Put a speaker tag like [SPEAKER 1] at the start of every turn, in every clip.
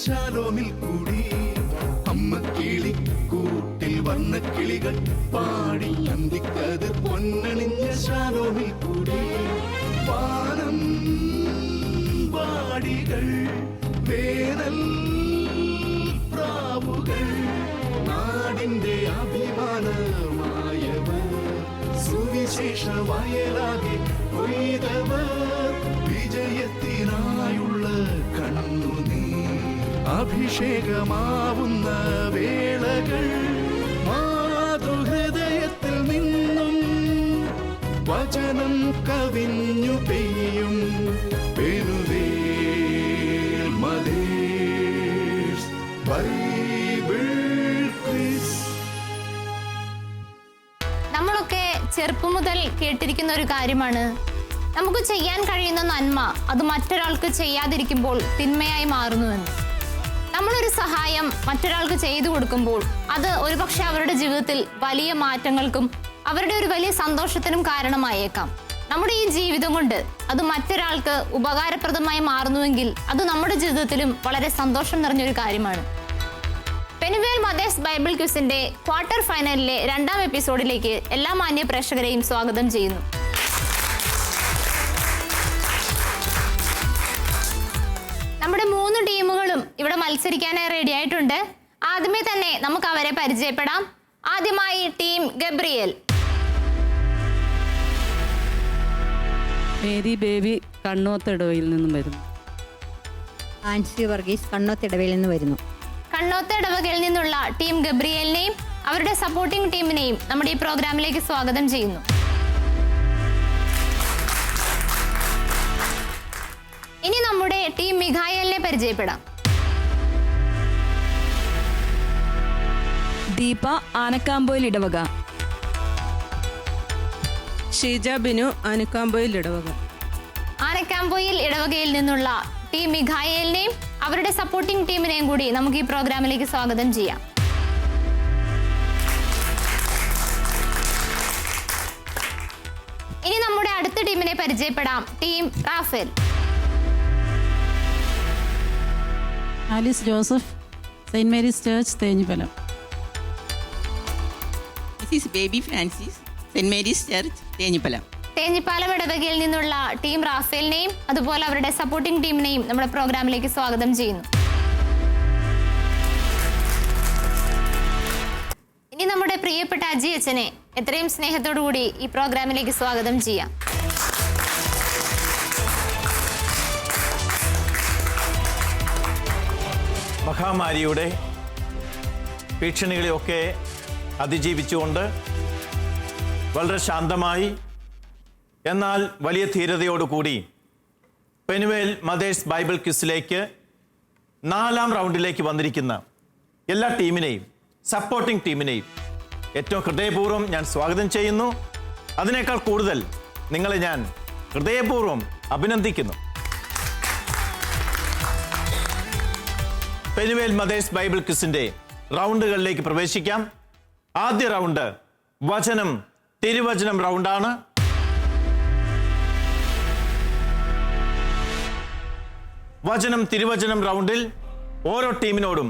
[SPEAKER 1] ശാലോമിൽ കൂടി അമ്മ കിളിക്കൂട്ടിൽ വന്ന കിളികൾ പാടി അന്തിക്കതിർ പൊന്നണിഞ്ഞ ശാലോമിൽ കൂടി വാനം വാടികൾ വേനൽ പ്രാവുകൾ നാടിന്റെ അഭിമാനമായവർ സുവിശേഷ വയലാകെ കൊയ്തവർ വിജയത്തിനായുള്ള കണ്ണുനീർ അഭിഷേകമാവുന്ന വേളകൾ മാതൃഹൃദയത്തിൽ നിന്നും വചനം കവിഞ്ഞു പെയ്യും പെരുവേൽ മദേഴ്സ് ബൈബിൾ ക്വിസ്.
[SPEAKER 2] നമ്മളൊക്കെ ചെറുപ്പം മുതൽ കേട്ടിരിക്കുന്ന ഒരു കാര്യമാണ്, നമുക്ക് ചെയ്യാൻ കഴിയുന്ന നന്മ അത് മറ്റൊരാൾക്ക് ചെയ്യാതിരിക്കുമ്പോൾ തിന്മയായി മാറുന്നുവെന്ന്. നമ്മളൊരു സഹായം മറ്റൊരാൾക്ക് ചെയ്തു കൊടുക്കുമ്പോൾ അത് ഒരുപക്ഷെ അവരുടെ ജീവിതത്തിൽ വലിയ മാറ്റങ്ങൾക്കും അവരുടെ ഒരു വലിയ സന്തോഷത്തിനും കാരണമായേക്കാം. നമ്മുടെ ഈ ജീവിതം കൊണ്ട് അത് മറ്റൊരാൾക്ക് ഉപകാരപ്രദമായി മാറുന്നുവെങ്കിൽ അത് നമ്മുടെ ജീവിതത്തിലും വളരെ സന്തോഷം നിറഞ്ഞൊരു കാര്യമാണ്. പെനുവേൽ മദേഴ്സ് ബൈബിൾ ക്വിസിന്റെ ക്വാർട്ടർ ഫൈനലിലെ 2ാം എപ്പിസോഡിലേക്ക് എല്ലാ മാന്യ പ്രേക്ഷകരെയും സ്വാഗതം ചെയ്യുന്നു. നമ്മുടെ 3 ടീമുകളും ഇവിടെ മത്സരിക്കാനായി റെഡി ആയിട്ടുണ്ട്. ആദ്യമേ തന്നെ നമുക്ക് അവരെ പരിചയപ്പെടാം. ആദ്യമായി ടീം ഗബ്രിയേൽ.
[SPEAKER 3] മേരി ബേബി കണ്ണോത്തിടവയിൽ നിന്നും വരുന്നു.
[SPEAKER 4] ആൻസി വർഗീസ് കണ്ണോത്തിടവയിൽ നിന്ന് വരുന്നു.
[SPEAKER 2] കണ്ണോത്തിടവകയിൽ നിന്നുള്ള ടീം ഗബ്രിയേലിനെയും അവരുടെ സപ്പോർട്ടിംഗ് ടീമിനെയും നമ്മുടെ ഈ പ്രോഗ്രാമിലേക്ക് സ്വാഗതം ചെയ്യുന്നു. ഇനി നമ്മുടെ ടീം മിഖായലിനെ പരിചയപ്പെടാം.
[SPEAKER 5] ദീപ ആനക്കാമ്പോയിൽ ഇടവക.
[SPEAKER 3] ഷീജ ബിനു ആനക്കാമ്പോയിൽ ഇടവക.
[SPEAKER 2] ആനക്കാമ്പോയിൽ ഇടവകയിൽ നിന്നുള്ള ടീം മിഖായലിനെയും അവരുടെ സപ്പോർട്ടിംഗ് ടീമിനെയും കൂടി നമുക്ക് ഈ പ്രോഗ്രാമിലേക്ക് സ്വാഗതം ചെയ്യാം. ഇനി നമ്മുടെ അടുത്ത ടീമിനെ പരിചയപ്പെടാം. Team Raphael.
[SPEAKER 6] Alice Joseph, saint Mary's church Thenhippalam.
[SPEAKER 7] Mrs Baby Francis, saint Mary's church Thenhippalam.
[SPEAKER 2] Thenhippalam ഇടവകയിൽ നിന്നുള്ള ടീം റാഫേലിനെയും അതുപോലെ അവരുടെ സപ്പോർട്ടിംഗ് ടീമിനെയും നമ്മുടെ പ്രോഗ്രാമിലേക്ക് സ്വാഗതം ചെയ്യുന്നു. ഇനി നമ്മുടെ പ്രിയപ്പെട്ട അജി അച്ഛനെ എത്രയും സ്നേഹത്തോടു കൂടി ഈ പ്രോഗ്രാമിലേക്ക് സ്വാഗതം ചെയ്യാം.
[SPEAKER 8] മഹാമാരിയുടെ ഭീഷണികളെയൊക്കെ അതിജീവിച്ചുകൊണ്ട് വളരെ ശാന്തമായി എന്നാൽ വലിയ ധീരതയോടുകൂടി പെനുവേൽ മദേഴ്സ് ബൈബിൾ ക്വിസിലേക്ക് 4ാം റൗണ്ടിലേക്ക് വന്നിരിക്കുന്ന എല്ലാ ടീമിനെയും സപ്പോർട്ടിംഗ് ടീമിനെയും ഏറ്റവും ഹൃദയപൂർവ്വം ഞാൻ സ്വാഗതം ചെയ്യുന്നു. അതിനേക്കാൾ കൂടുതൽ നിങ്ങളെ ഞാൻ ഹൃദയപൂർവ്വം അഭിനന്ദിക്കുന്നു. പെനുവേൽ മദേഴ്സ് ബൈബിൾ ക്വിസിന്റെ റൗണ്ടുകളിലേക്ക് പ്രവേശിക്കാം. ആദ്യ റൗണ്ട് വചനം തിരുവചനം റൗണ്ടാണ്. വചനം തിരുവചനം റൗണ്ടിൽ ഓരോ ടീമിനോടും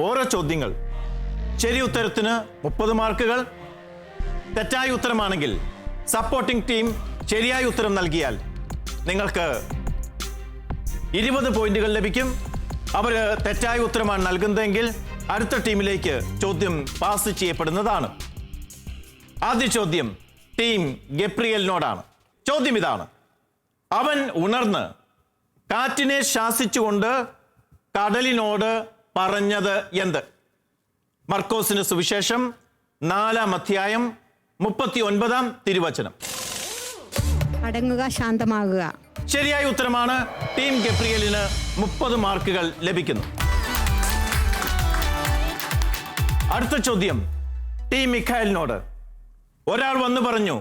[SPEAKER 8] ഓരോ ചോദ്യങ്ങൾ. ശരി ഉത്തരത്തിന് 30 മാർക്കുകൾ. തെറ്റായ ഉത്തരമാണെങ്കിൽ സപ്പോർട്ടിംഗ് ടീം ശരിയായ ഉത്തരം നൽകിയാൽ നിങ്ങൾക്ക് 20 പോയിന്റുകൾ ലഭിക്കും. അവർ തെറ്റായ ഉത്തരമാണ് നൽകുന്നതെങ്കിൽ അടുത്ത ടീമിലേക്ക് ചോദ്യം പാസ് ചെയ്യപ്പെടുന്നതാണ്. ആദ്യ ചോദ്യം ടീം ഗബ്രിയേലിനോടാണ്. ചോദ്യം ഇതാണ്: അവൻ ഉണർന്ന് കാറ്റിനെ ശാസിച്ചുകൊണ്ട് കടലിനോട് പറഞ്ഞത് എന്ത്? മർക്കോസിന് സുവിശേഷം 4-ാം അധ്യായം 39-ാം തിരുവചനം.
[SPEAKER 4] അടങ്ങുക, ശാന്തമാകുക.
[SPEAKER 8] ശരിയായ ഉത്തരമാണ്. ടീം ഗബ്രിയേലിന് 30 മാർക്കുകൾ ലഭിക്കുന്നു. അടുത്ത ചോദ്യം ടീം മിഖായലിനോട്. ഒരാൾ വന്നു പറഞ്ഞു,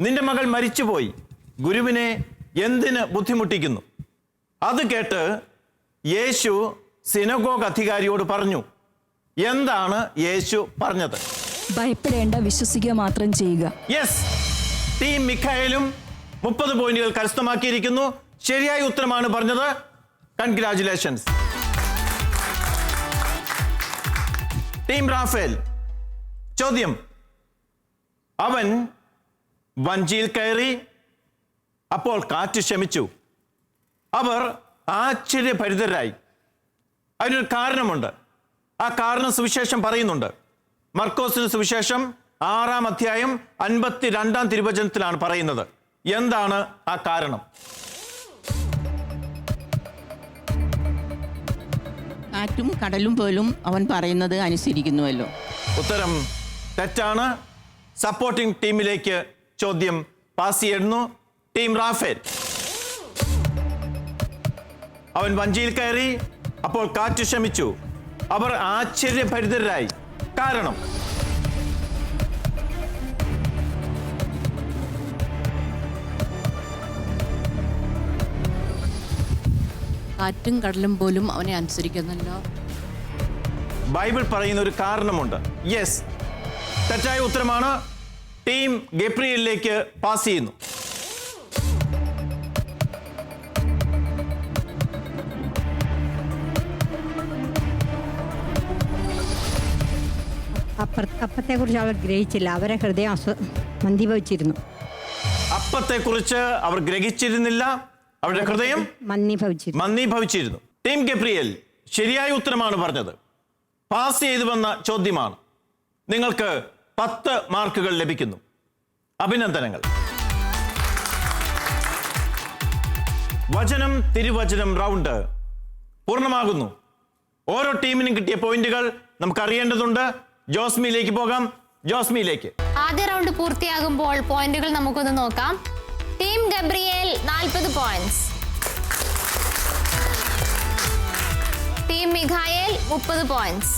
[SPEAKER 8] നിന്റെ മകൾ മരിച്ചുപോയി, ഗുരുവിനെ എന്തിന് ബുദ്ധിമുട്ടിക്കുന്നു? അത് കേട്ട് യേശു സിനഗോഗ് അധികാരിയോട് പറഞ്ഞു. എന്താണ് യേശു പറഞ്ഞത്?
[SPEAKER 5] ഭയപ്പെടേണ്ട, വിശ്വസിക്കുക മാത്രം ചെയ്യുക.
[SPEAKER 8] യെസ്, ടീം മിഖായലും 30 പോയിന്റുകൾ കരസ്ഥമാക്കിയിരിക്കുന്നു. ശരിയായ ഉത്തരമാണ് പറഞ്ഞത്. കൺഗ്രാറ്റുലേഷൻസ്. Team Raphael. ചോദ്യം: അവൻ വഞ്ചിയിൽ കയറി, അപ്പോൾ കാറ്റ് ശമിച്ചു. അവർ ആശ്ചര്യഭരിതരായി. അതിനൊരു കാരണമുണ്ട്. ആ കാരണം സുവിശേഷം പറയുന്നുണ്ട്. മർക്കോസിന് സുവിശേഷം 6-ാം അധ്യായം 52-ാം തിരുവചനത്തിലാണ് പറയുന്നത്. എന്താണ് ആ കാരണം?
[SPEAKER 7] കാറ്റും കടലും പോലും അവൻ പറയുന്നത് അനുസരിക്കുന്നുവല്ലോ.
[SPEAKER 8] ഉത്തരം തെറ്റാണ്. സപ്പോർട്ടിംഗ് ടീമിലേക്ക് ചോദ്യം പാസ് ചെയ്യുന്നു. Team Raphael. അവൻ വഞ്ചിയിൽ കയറി, അപ്പോൾ കാറ്റ് ശമിച്ചു. അവർ ആശ്ചര്യഭരിതരായി. കാരണം?
[SPEAKER 9] കാറ്റും കടലും പോലും അവനെ അനുസരിക്കുന്നല്ലോ.
[SPEAKER 8] ബൈബിൾ പറയുന്ന ഒരു കാരണമുണ്ട്. യെസ്, തെറ്റായ ഉത്തരമാണ്. ടീം ഗബ്രിയേലിലേക്ക് പാസ് ചെയ്യുന്നു.
[SPEAKER 4] അപ്പത്തെക്കുറിച്ച് അവർ ഗ്രഹിച്ചില്ല. അവരെ ഹൃദയം മന്ദീഭവിച്ചിരുന്നു.
[SPEAKER 8] അപ്പത്തെക്കുറിച്ച് അവർ ഗ്രഹിച്ചിരുന്നില്ല. അവരുടെ ഹൃദയം മന്ദീഭവിച്ചിരുന്നു. ടീം ഗബ്രിയേൽ ശരിയായ ഉത്തരമാണ് പറഞ്ഞത്. പാസ് ചെയ്തു വന്ന ചോദ്യമാണ്. നിങ്ങൾക്ക് 10 മാർക്കുകൾ ലഭിക്കുന്നു. അഭിനന്ദനങ്ങൾ. വചനം തിരുവചനം റൗണ്ട് പൂർണ്ണമാകുന്നു. ഓരോ ടീമിനും കിട്ടിയ പോയിന്റുകൾ നമുക്ക് അറിയേണ്ടതുണ്ട്. ജോസ്മിയിലേക്ക് പോകാം. ജോസ്മിയിലേക്ക്.
[SPEAKER 2] ആദ്യ റൗണ്ട് പൂർത്തിയാകുമ്പോൾ പോയിന്റുകൾ നമുക്കൊന്ന് നോക്കാം. Team Gabriel 40 points, team Mikhael 30 points,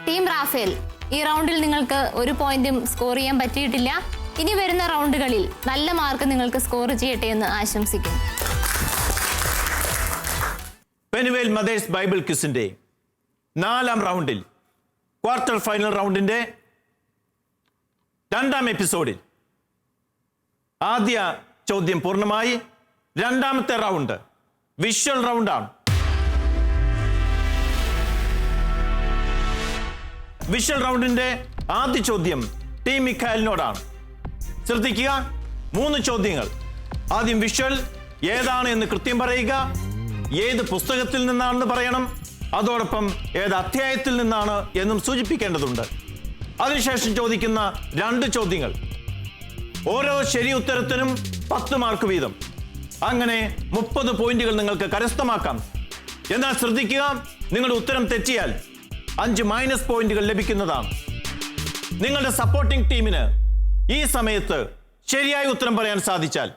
[SPEAKER 2] team Raphael ഈ റൗണ്ടിൽ നിങ്ങൾക്ക് ഒരു പോയിന്റും സ്കോർ ചെയ്യാൻ പറ്റിയിട്ടില്ല. ഇനി വരുന്ന റൗണ്ടുകളിൽ നല്ല മാർക്ക് നിങ്ങൾക്ക് സ്കോർ ചെയ്യട്ടെ എന്ന് ആശംസിക്കുന്നു.
[SPEAKER 8] പെനുവേൽ മദേഴ്സ് ബൈബിൾ ക്വിസിന്റെ 4-ാം റൗണ്ടിൽ, ക്വാർട്ടർ ഫൈനൽ റൗണ്ടിന്റെ 2-ാം എപ്പിസോഡിൽ ആദ്യ ചോദ്യം പൂർണ്ണമായി. 2-ാമത്തെ റൗണ്ട് വിഷ്വൽ റൗണ്ടാണ്. വിഷ്വൽ റൗണ്ടിന്റെ ആദ്യ ചോദ്യം ടീം മിഖായലിനോടാണ്. ശ്രദ്ധിക്കുക, 3 ചോദ്യങ്ങൾ. ആദ്യം വിഷ്വൽ ഏതാണ് എന്ന് കൃത്യം പറയുക. ഏത് പുസ്തകത്തിൽ നിന്നാണെന്ന് പറയണം. അതോടൊപ്പം ഏത് അധ്യായത്തിൽ നിന്നാണ് എന്നും സൂചിപ്പിക്കേണ്ടതുണ്ട്. അതിനുശേഷം ചോദിക്കുന്ന 2 ചോദ്യങ്ങൾ. ഓരോ ശരി ഉത്തരത്തിനും 10 മാർക്ക് വീതം. അങ്ങനെ 30 പോയിന്റുകൾ നിങ്ങൾക്ക് കരസ്ഥമാക്കാം. എന്നാൽ ശ്രദ്ധിക്കുക, നിങ്ങളുടെ ഉത്തരം തെറ്റിയാൽ 5 മൈനസ് പോയിന്റുകൾ ലഭിക്കുന്നതാണ്. നിങ്ങളുടെ സപ്പോർട്ടിംഗ് ടീമിന് ഈ സമയത്ത് ശരിയായ ഉത്തരം പറയാൻ സാധിച്ചാൽ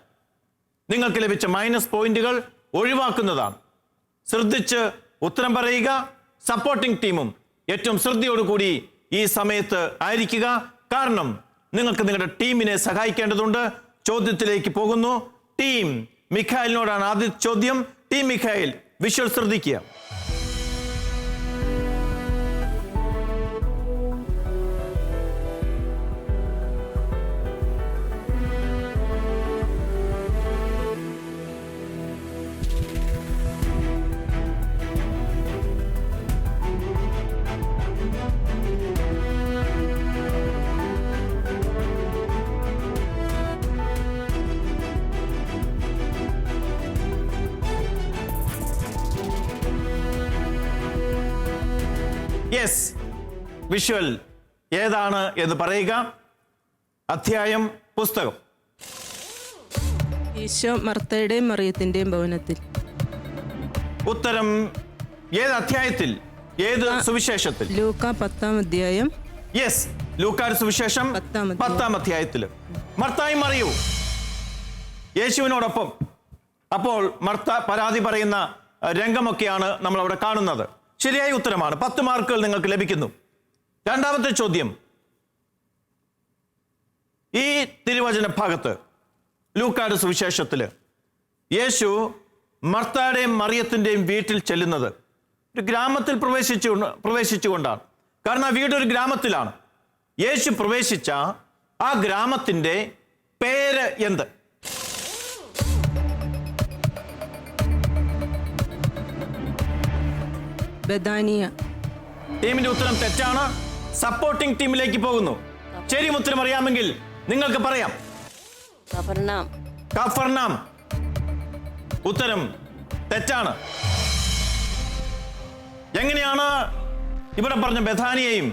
[SPEAKER 8] നിങ്ങൾക്ക് ലഭിച്ച മൈനസ് പോയിന്റുകൾ ഒഴിവാക്കുന്നതാണ്. ശ്രദ്ധിച്ച് ഉത്തരം പറയുക. സപ്പോർട്ടിംഗ് ടീമും ഏറ്റവും ശ്രദ്ധയോടുകൂടി ഈ സമയത്ത് ആയിരിക്കുക. കാരണം നിങ്ങൾക്ക് നിങ്ങളുടെ ടീമിനെ സഹായിക്കേണ്ടതുണ്ട്. ചോദ്യത്തിലേക്ക് പോകുന്നു. ടീം മിഖായലിനോടാണ് ആദ്യ ചോദ്യം. ടീം മിഖായൽ, വിഷ്വൽ ശ്രദ്ധിക്കുക. യെസ്, വിഷ്വൽ ഏതാണ് എന്ന് പറയുക. അധ്യായം, പുസ്തകം.
[SPEAKER 3] ഈശോ മർത്തയുടെയും മറിയത്തിന്റെയും ഭവനത്തിൽ.
[SPEAKER 8] ഉത്തരം ഏത് അധ്യായത്തിൽ, ഏത് സുവിശേഷത്തിൽ?
[SPEAKER 3] ലൂക്ക 10-ാം അധ്യായം.
[SPEAKER 8] യെസ്, ലൂക്കായുടെ സുവിശേഷം 10-ാം അധ്യായത്തിൽ. മർത്തായും മറിയൂ യേശുവിനോടൊപ്പം. അപ്പോൾ മർത്ത പരാതി പറയുന്ന രംഗമൊക്കെയാണ് നമ്മൾ അവിടെ കാണുന്നത്. ശരിയായ ഉത്തരമാണ്. 10 മാർക്കുകൾ നിങ്ങൾക്ക് ലഭിക്കുന്നു. 2-ാമത്തെ ചോദ്യം. ഈ തിരുവചന ഭാഗത്ത് ലൂക്കായുടെ സുവിശേഷത്തിൽ യേശു മർത്തയുടെയും മറിയത്തിന്റെയും വീട്ടിൽ ചെല്ലുന്നത് ഒരു ഗ്രാമത്തിൽ പ്രവേശിച്ചുകൊണ്ടാണ്. കാരണം ആ വീട് ഒരു ഗ്രാമത്തിലാണ്. യേശു പ്രവേശിച്ച ആ ഗ്രാമത്തിന്റെ പേര് എന്ത്?
[SPEAKER 3] ബദാനിയ.
[SPEAKER 8] ടീമിന്റെ ഉത്തരം തെറ്റാണ്. സപ്പോർട്ടിംഗ് ടീമിലേക്ക് പോകുന്നു. ശരി ഉത്തരം അറിയാമെങ്കിൽ നിങ്ങൾക്ക് പറയാം. കഫർനാം. ഉത്തരം തെറ്റാണ്. എങ്ങനെയാണ് ഇവിടെ പറഞ്ഞ ബഥാനിയയും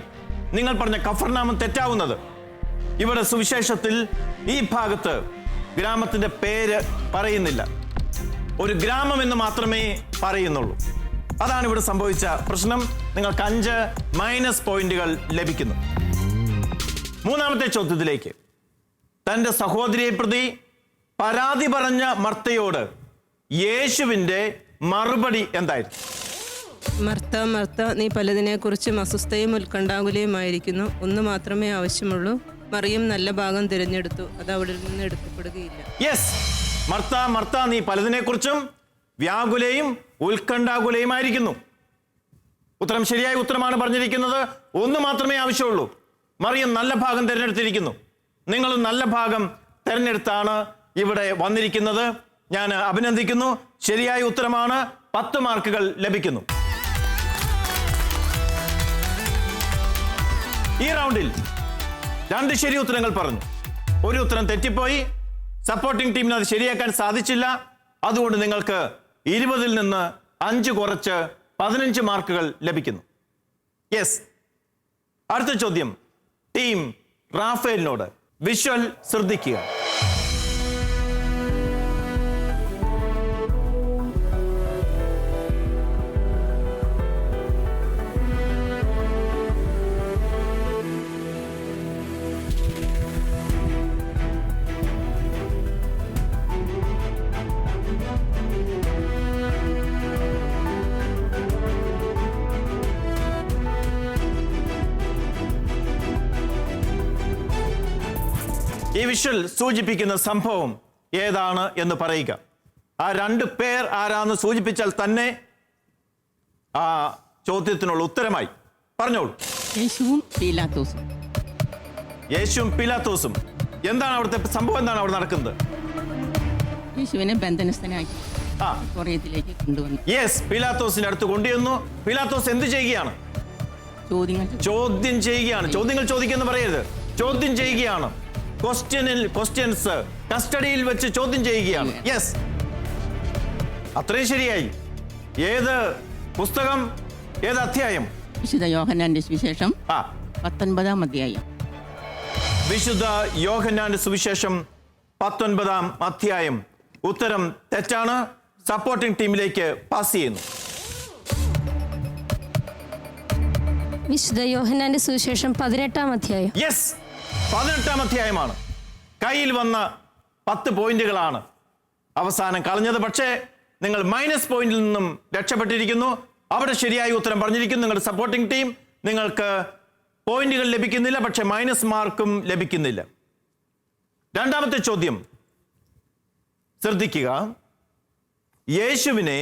[SPEAKER 8] നിങ്ങൾ പറഞ്ഞ കഫർനാമും തെറ്റാവുന്നത്? ഇവിടെ സുവിശേഷത്തിൽ ഈ ഭാഗത്ത് ഗ്രാമത്തിന്റെ പേര് പറയുന്നില്ല. ഒരു ഗ്രാമം എന്ന് മാത്രമേ പറയുന്നുള്ളൂ. അതാണ് ഇവിടെ സംഭവിച്ച പ്രശ്നം. നിങ്ങൾക്ക് 5 മൈനസ് പോയിന്റുകൾ ലഭിക്കുന്നു. മൂന്നാമത്തെ ചോദ്യത്തിലേക്ക്. തന്റെ സഹോദരിയെ പ്രതി പരാതി പറഞ്ഞ മർത്തയോട് യേശുവിന്റെ മറുപടി എന്തായിരുന്നു?
[SPEAKER 3] മർത്ത, മർത്ത, നീ പലതിനെക്കുറിച്ചും അസ്വസ്ഥയും ഉത്കണ്ഠാകുലയുമായിരിക്കുന്നു. ഒന്ന് മാത്രമേ ആവശ്യമുള്ളൂ. മറിയം നല്ല ഭാഗം തിരഞ്ഞെടുത്തു, അത് അവിടെ നിന്ന് എടുക്കപ്പെടുകയില്ല.
[SPEAKER 8] യെസ്, മർത്ത, മർത്ത, നീ പലതിനെക്കുറിച്ചും വ്യാകുലയും ഉത്കണ്ഠാകുലയുമായിരിക്കുന്നു. ഉത്തരം ശരിയായ ഉത്തരമാണ് പറഞ്ഞിരിക്കുന്നത്. ഒന്ന് മാത്രമേ ആവശ്യമുള്ളൂ. മറിയം നല്ല ഭാഗം തിരഞ്ഞെടുത്തിരിക്കുന്നു. നിങ്ങളും നല്ല ഭാഗം തിരഞ്ഞെടുത്താണ് ഇവിടെ വന്നിരിക്കുന്നത്. ഞാൻ അഭിനന്ദിക്കുന്നു. ശരിയായ ഉത്തരമാണ്. 10 മാർക്കുകൾ ലഭിക്കുന്നു. ഈ റൗണ്ടിൽ 2 ശരി ഉത്തരങ്ങൾ പറഞ്ഞു. ഒരു ഉത്തരം തെറ്റിപ്പോയി. സപ്പോർട്ടിംഗ് ടീമിന് അത് ശരിയാക്കാൻ സാധിച്ചില്ല. അതുകൊണ്ട് നിങ്ങൾക്ക് 20-ൽ നിന്ന് 5 കുറച്ച് 15 മാർക്കുകൾ ലഭിക്കുന്നു. യെസ്. അടുത്ത ചോദ്യം ടീം റാഫേലിനോട്. വിഷ്വൽ ശ്രദ്ധിക്കുക. ഈ വിഷ്വൽ സൂചിപ്പിക്കുന്ന സംഭവം ഏതാണ് എന്ന് പറയുക. ആ 2 പേർ ആരാന്ന് സൂചിപ്പിച്ചാൽ തന്നെ ആ ചോദ്യത്തിനുള്ള ഉത്തരമായി. പറഞ്ഞോളൂ.
[SPEAKER 7] യേശുവും പീലാത്തോസും.
[SPEAKER 8] യേശുവും പീലാത്തോസും. എന്താണ് അവിടുത്തെ സംഭവം? എന്താണ് അവിടെ നടക്കുന്നത്?
[SPEAKER 7] യേശുവിനെ ബന്ധനസ്ഥനാക്കി കൊറിയത്തിലേക്ക് കൊണ്ടുവന്നു.
[SPEAKER 8] യെസ്, പീലാത്തോസിന്റെ അടുത്ത് കൊണ്ടുവന്നു. പീലാത്തോസ് എന്ത് ചെയ്യുകയാണ്? ചോദ്യം ചെയ്യുകയാണ്. ചോദ്യങ്ങൾ ചോദിക്കുന്നു പറയരുത്. ചോദ്യം ചെയ്യുകയാണ്. ക്വസ്റ്റ്യൻസ് കസ്റ്റഡിയിൽ വെച്ച് ചോദ്യം ചെയ്യുകയാണ്. യെസ്, അത്രയും ശരിയായി. ഏത് പുസ്തകം, ഏത് അധ്യായം?
[SPEAKER 7] വിശുദ്ധ യോഹന്നാന്റെ സുവിശേഷം 19-ാം അധ്യായം.
[SPEAKER 8] വിശുദ്ധ യോഹന്നാന്റെ സുവിശേഷം 19-ാം അധ്യായം. ഉത്തരം തെറ്റാണ്. സപ്പോർട്ടിംഗ് ടീമിലേക്ക് പാസ് ചെയ്യുന്നു.
[SPEAKER 10] വിശുദ്ധ യോഹന്നാന്റെ സുവിശേഷം 18-ാം അധ്യായം.
[SPEAKER 8] യെസ്, 18-ാം അധ്യായമാണ്. കയ്യിൽ വന്ന 10 പോയിന്റുകളാണ് അവസാനം കളഞ്ഞത്. പക്ഷേ നിങ്ങൾ മൈനസ് പോയിന്റിൽ നിന്നും രക്ഷപ്പെട്ടിരിക്കുന്നു. അവിടെ ശരിയായ ഉത്തരം പറഞ്ഞിരിക്കുന്നു നിങ്ങളുടെ സപ്പോർട്ടിംഗ് ടീം. നിങ്ങൾക്ക് പോയിന്റുകൾ ലഭിക്കുന്നില്ല, പക്ഷെ മൈനസ് മാർക്കും ലഭിക്കുന്നില്ല. രണ്ടാമത്തെ ചോദ്യം ശ്രദ്ധിക്കുക. യേശുവിനെ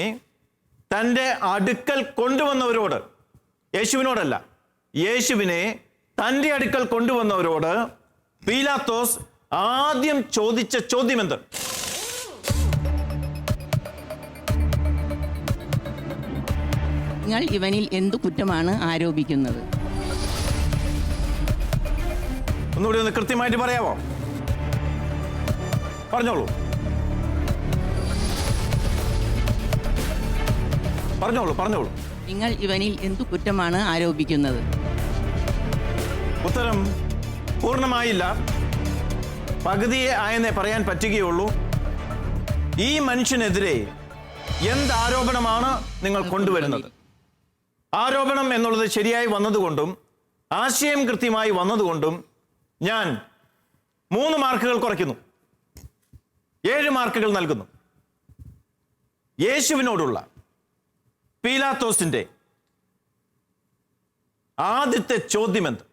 [SPEAKER 8] തൻ്റെ അടുക്കൽ കൊണ്ടുവന്നവരോട്, യേശുവിനോടല്ല, യേശുവിനെ തൻ്റെ അടുക്കൽ കൊണ്ടുവന്നവരോട് പീലാത്തോസ് ആദ്യം ചോദിച്ച ചോദ്യം എന്ത്?
[SPEAKER 7] നിങ്ങൾ ഇവനിൽ എന്തു കുറ്റമാണ് ആരോപിക്കുന്നത്?
[SPEAKER 8] ഒന്നുകൂടി ഒന്ന് കൃത്യമായിട്ട് പറയാമോ? പറഞ്ഞോളൂ. പറഞ്ഞോളൂ.
[SPEAKER 7] നിങ്ങൾ ഇവനിൽ എന്തു കുറ്റമാണ് ആരോപിക്കുന്നത്?
[SPEAKER 8] ഉത്തരം പൂർണ്ണമായില്ല. പകുതിയെ ആയെന്നേ പറയാൻ പറ്റുകയുള്ളൂ. ഈ മനുഷ്യനെതിരെ എന്ത് ആരോപണമാണ് നിങ്ങൾ കൊണ്ടുവരുന്നത്? ആരോപണം എന്നുള്ളത് ശരിയായി വന്നതുകൊണ്ടും ആശയം കൃത്യമായി വന്നതുകൊണ്ടും ഞാൻ 3 മാർക്കുകൾ കുറയ്ക്കുന്നു. 7 മാർക്കുകൾ നൽകുന്നു. യേശുവിനോടുള്ള പീലാത്തോസിന്റെ ആദ്യത്തെ ചോദ്യം എന്ത്?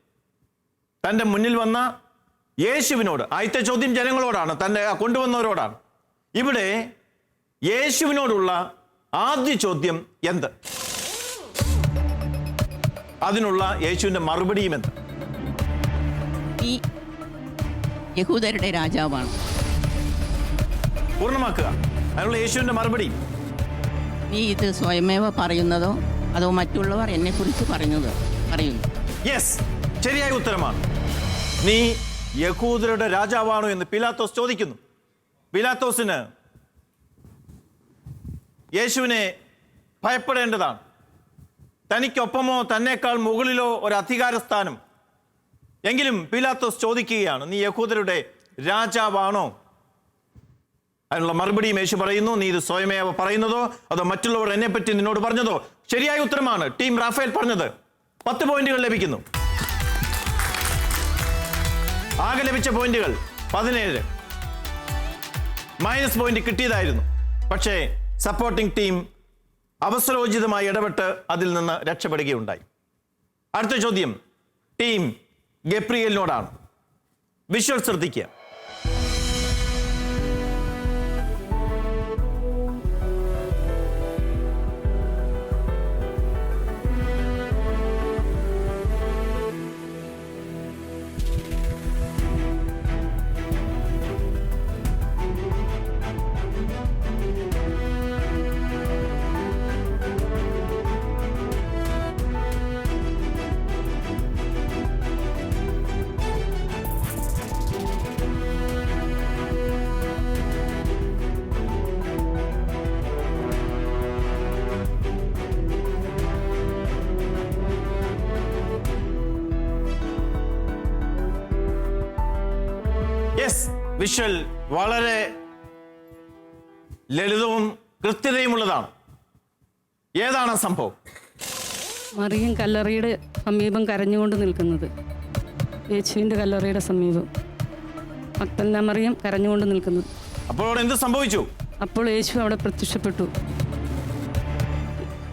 [SPEAKER 8] തൻ്റെ മുന്നിൽ വന്ന യേശുവിനോട്. ആദ്യത്തെ ചോദ്യം ജനങ്ങളോടാണ്, തന്നെ കൊണ്ടുവന്നവരോടാണ്. ഇവിടെ യേശുവിനോടുള്ള ആദ്യ ചോദ്യം എന്ത്? അതിനുള്ള യേശുവിന്റെ മറുപടിയും എന്ത്?
[SPEAKER 7] ഈ യഹൂദരുടെ രാജാവാണ്.
[SPEAKER 8] പൂർണ്ണമാക്കുക. അതിനുള്ള യേശുവിന്റെ മറുപടി.
[SPEAKER 7] നീ ഇത് സ്വയമേവ പറയുന്നതോ അതോ മറ്റുള്ളവർ എന്നെക്കുറിച്ച് പറയുന്നു?
[SPEAKER 8] യെസ്, ശരിയായ ഉത്തരമാണ്. നീ യഹൂദരുടെ രാജാവാണോ എന്ന് പിലാത്തോസ് ചോദിക്കുന്നു. പിലാത്തോസിന് യേശുവിനെ ഭയപ്പെടേണ്ടതാണ്. തനിക്കൊപ്പമോ തന്നേക്കാൾ മുകളിലോ ഒരു അധികാര സ്ഥാനം. എങ്കിലും പിലാത്തോസ് ചോദിക്കുകയാണ്, നീ യഹൂദരുടെ രാജാവാണോ? അതിനുള്ള മറുപടിയും യേശു പറയുന്നു, നീ ഇത് സ്വയമേവ പറയുന്നതോ അതോ മറ്റുള്ളവർ എന്നെപ്പറ്റി നിന്നോട് പറഞ്ഞതോ? ശരിയായ ഉത്തരമാണ് ടീം റാഫേൽ പറഞ്ഞത്. 10 പോയിന്റുകൾ ലഭിക്കുന്നു. ആകെ ലഭിച്ച പോയിന്റുകൾ 17. മൈനസ് പോയിന്റ് കിട്ടിയതായിരുന്നു. പക്ഷേ സപ്പോർട്ടിംഗ് ടീം അവസരോചിതമായി ഇടപെട്ട് അതിൽ നിന്ന് രക്ഷപ്പെടുകയുണ്ടായി. അടുത്ത ചോദ്യം ടീം ഗബ്രിയേലിനോടാണ്. വിഷ്വൽ ശ്രദ്ധിക്കുക. യെസ്, വിഷ്വൽ വളരെ ലളിതവും കൃത്യതയുമുള്ളതാണ്. ഏതാണ് സംഭവം?
[SPEAKER 6] മറിയം കല്ലറയുടെ സമീപം കരഞ്ഞുകൊണ്ട് നിൽക്കുന്നത്. യേശുവിൻ്റെ കല്ലറയുടെ സമീപം മഗ്ദലന മറിയം കരഞ്ഞുകൊണ്ട് നിൽക്കുന്നത്.
[SPEAKER 8] അപ്പോൾ അവിടെ എന്ത് സംഭവിച്ചു?
[SPEAKER 6] അപ്പോൾ യേശു അവിടെ പ്രത്യക്ഷപ്പെട്ടു.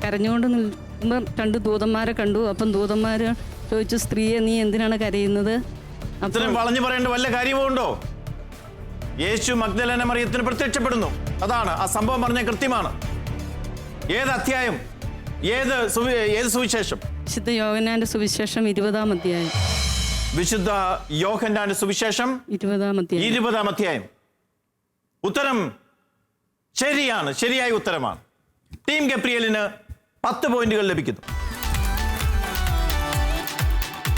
[SPEAKER 6] കരഞ്ഞുകൊണ്ട് നിൽക്കുമ്പം 2 ദൂതന്മാരെ കണ്ടു. അപ്പം ദൂതന്മാർ ചോദിച്ചു, സ്ത്രീയെ നീ എന്തിനാണ് കരയുന്നത്?
[SPEAKER 8] അത്രയും വളഞ്ഞു പറയേണ്ട വല്ല കാര്യമോ ഉണ്ടോ? യേശു മഗ്ദലന മറിയത്തിന് പ്രത്യക്ഷപ്പെടുന്നു. അതാണ് ആ സംഭവം പറഞ്ഞ കൃത്യമാണ്. ഏത് അധ്യായം? ഏത് സുവിശേഷം?
[SPEAKER 6] വിശുദ്ധ യോഹന്നാന്റെ സുവിശേഷം 20-ാം അധ്യായം.
[SPEAKER 8] വിശുദ്ധ യോഹന്നാന്റെ സുവിശേഷം 20-ാം അധ്യായം. ഉത്തരം ശരിയാണ്, ശരിയായ ഉത്തരമാണ്. ടീം ഗബ്രിയേലിന് 10 പോയിന്റുകൾ ലഭിക്കുന്നു.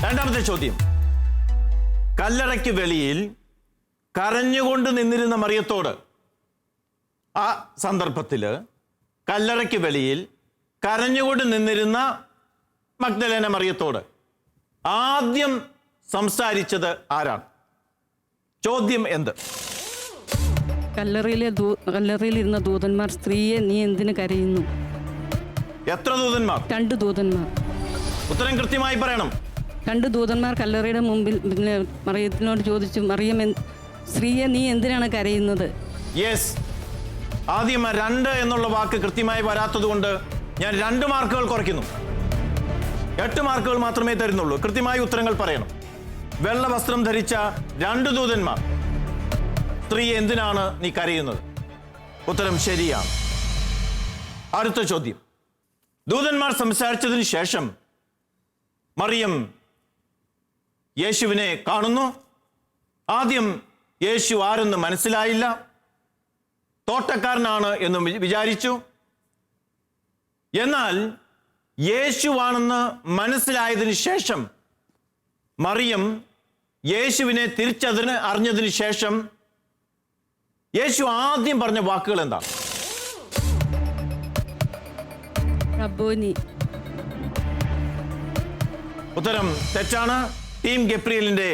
[SPEAKER 8] രണ്ടാമത്തെ ചോദ്യം. കല്ലറയ്ക്ക് വെളിയിൽ കരഞ്ഞുകൊണ്ട് നിന്നിരുന്ന മറിയത്തോട്, ആ സന്ദർഭത്തിൽ കല്ലറയ്ക്ക് വെളിയിൽ കരഞ്ഞുകൊണ്ട് നിന്നിരുന്ന മഗ്ദലന മറിയത്തോട് ആദ്യം സംസാരിച്ചത് ആരാണ്? ചോദ്യം എന്ത്?
[SPEAKER 6] കല്ലറയിലിരുന്ന ദൂതന്മാർ, സ്ത്രീയെ നീ എന്തിനു കരയുന്നു?
[SPEAKER 8] എത്ര ദൂതന്മാർ?
[SPEAKER 6] 2 ദൂതന്മാർ.
[SPEAKER 8] ഉത്തരം കൃത്യമായി പറയണം.
[SPEAKER 6] 2 ദൂതന്മാർ കല്ലറയുടെ മുമ്പിൽ മറിയത്തിനോട് ചോദിച്ചു, മറിയം സ്ത്രീയെ നീ എന്തിനാണ് കരയുന്നത്?
[SPEAKER 8] യെസ്, ആദ്യം 2 എന്നുള്ള വാക്ക് കൃത്യമായി വരാത്തത് കൊണ്ട് ഞാൻ 2 മാർക്കുകൾ കുറയ്ക്കുന്നു. 8 മാർക്കുകൾ മാത്രമേ തരുന്നുള്ളൂ. കൃത്യമായി ഉത്തരങ്ങൾ പറയണം. വെള്ള വസ്ത്രം ധരിച്ച 2 ദൂതന്മാർ, സ്ത്രീയെ എന്തിനാണ് നീ കരയുന്നത്? ഉത്തരം ശരിയാണ്. അടുത്ത ചോദ്യം. ദൂതന്മാർ സംസാരിച്ചതിന് ശേഷം മറിയം യേശുവിനെ കാണുന്നു. ആദ്യം യേശു ആരെന്ന് മനസ്സിലായില്ല. തോട്ടക്കാരനാണ് എന്ന് വിചാരിച്ചു. എന്നാൽ യേശുവാണെന്ന് മനസ്സിലായതിനു ശേഷം മറിയം യേശുവിനെ അറിഞ്ഞതിന് ശേഷം യേശു ആദ്യം പറഞ്ഞ വാക്കുകൾ എന്താണ്?
[SPEAKER 6] റബ്ബോനി.
[SPEAKER 8] ഉത്തരം തെറ്റാണ്. ടീം ഗബ്രിയേലിന്റെ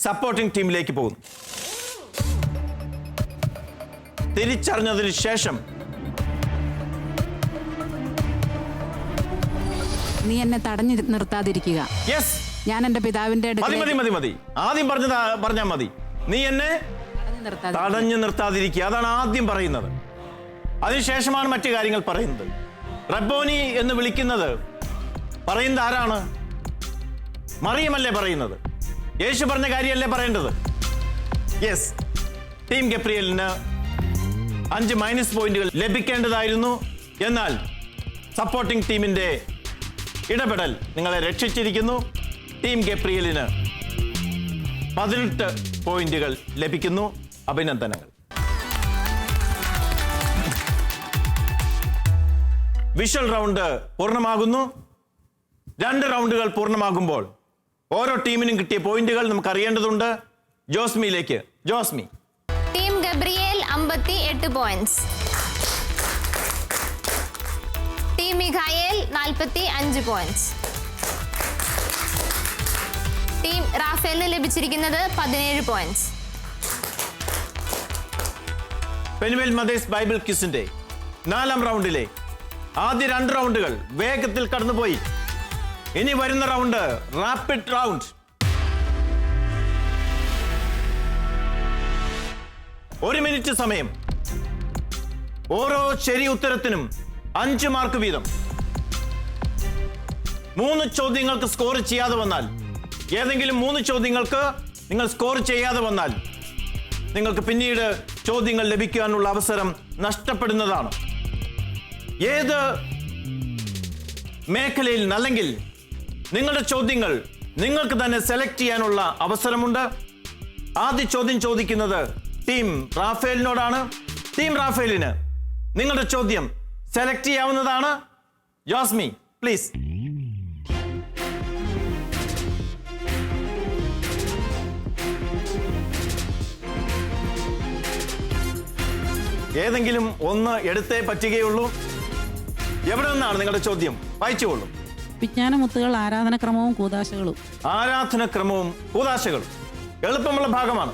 [SPEAKER 8] സപ്പോർട്ടിംഗ് ടീമിലേക്ക് പോകുന്നു. തിരിച്ചറിഞ്ഞതിന് ശേഷം
[SPEAKER 9] നീ എന്നെ തടഞ്ഞു നിർത്താതിരിക്കുക.
[SPEAKER 8] യെസ്,
[SPEAKER 9] ഞാൻ എൻ്റെ പിതാവിന്റെ
[SPEAKER 8] മതി. ആദ്യം പറഞ്ഞാൽ മതി. നീ എന്നെ തടഞ്ഞു നിർത്താതിരിക്കുക, അതാണ് ആദ്യം പറയുന്നത്. അതിനുശേഷമാണ് മറ്റു കാര്യങ്ങൾ പറയുന്നത്. റബ്ബോനി എന്ന് പറയുന്നത് ആരാണ്? മറിയമല്ലേ പറയുന്നത്? യേശു പറഞ്ഞ കാര്യമല്ലേ പറയേണ്ടത്? യെസ്, ടീം ഗബ്രിയേലിന് 5 മൈനസ് പോയിന്റുകൾ ലഭിക്കേണ്ടതായിരുന്നു. എന്നാൽ സപ്പോർട്ടിംഗ് ടീമിന്റെ ഇടപെടൽ നിങ്ങളെ രക്ഷിച്ചിരിക്കുന്നു. ടീം ഗബ്രിയേലിന് 18 പോയിന്റുകൾ ലഭിക്കുന്നു. അഭിനന്ദനങ്ങൾ. വിഷ്വൽ റൗണ്ട് പൂർണ്ണമാകുന്നു. 2 റൗണ്ടുകൾ പൂർണ്ണമാകുമ്പോൾ ഓരോ ടീമിനും കിട്ടിയ പോയിന്റുകൾ നമുക്ക് അറിയേണ്ടതുണ്ട്. ജോസ്മിയിലേക്ക്. Josmi.
[SPEAKER 2] Team Gabriel 58 points, team Mikhael 45 points, team റാഫേലിന് ലഭിച്ചിരിക്കുന്നത് 17 പോയിന്റ്സ്.
[SPEAKER 8] പെനുവൽ മദേഴ്സ് ബൈബിൾ ക്വിസിന്റെ 4ാം റൗണ്ടിലെ ആദ്യ 2 റൗണ്ടുകൾ വേഗത്തിൽ കടന്നുപോയി. ഇനി വരുന്ന റൗണ്ട് റാപ്പിഡ് റൗണ്ട്. 1 മിനിറ്റ് സമയം. ഓരോ ശരി ഉത്തരത്തിനും 5 മാർക്ക് വീതം. 3 ചോദ്യങ്ങൾക്ക് സ്കോർ ചെയ്യാതെ വന്നാൽ, ഏതെങ്കിലും 3 ചോദ്യങ്ങൾക്ക് നിങ്ങൾ സ്കോർ ചെയ്യാതെ വന്നാൽ നിങ്ങൾക്ക് പിന്നീട് ചോദ്യങ്ങൾ ലഭിക്കാനുള്ള അവസരം നഷ്ടപ്പെടുന്നതാണ്. ഏത് മേഖലയിൽ അല്ലെങ്കിൽ നിങ്ങളുടെ ചോദ്യങ്ങൾ നിങ്ങൾക്ക് തന്നെ സെലക്ട് ചെയ്യാനുള്ള അവസരമുണ്ട്. ആദ്യ ചോദ്യം ചോദിക്കുന്നത് ടീം റാഫേലിനോടാണ്. ടീം റാഫേലിന് നിങ്ങളുടെ ചോദ്യം സെലക്ട് ചെയ്യാവുന്നതാണ്. ജോസ്മി, പ്ലീസ്. ഏതെങ്കിലും ഒന്ന് എടുത്തേ പറ്റുകയുള്ളൂ. എവിടെ നിന്നാണ് നിങ്ങളുടെ ചോദ്യം? വായിച്ചുകൊള്ളൂ.
[SPEAKER 9] വിജ്ഞാനമുത്തുകൾ ആരാധനക്രമവും കൂതാശകളും.
[SPEAKER 8] ആരാധനക്രമവും കൂതാശകളും എളുപ്പമുള്ള ഭാഗമാണ്.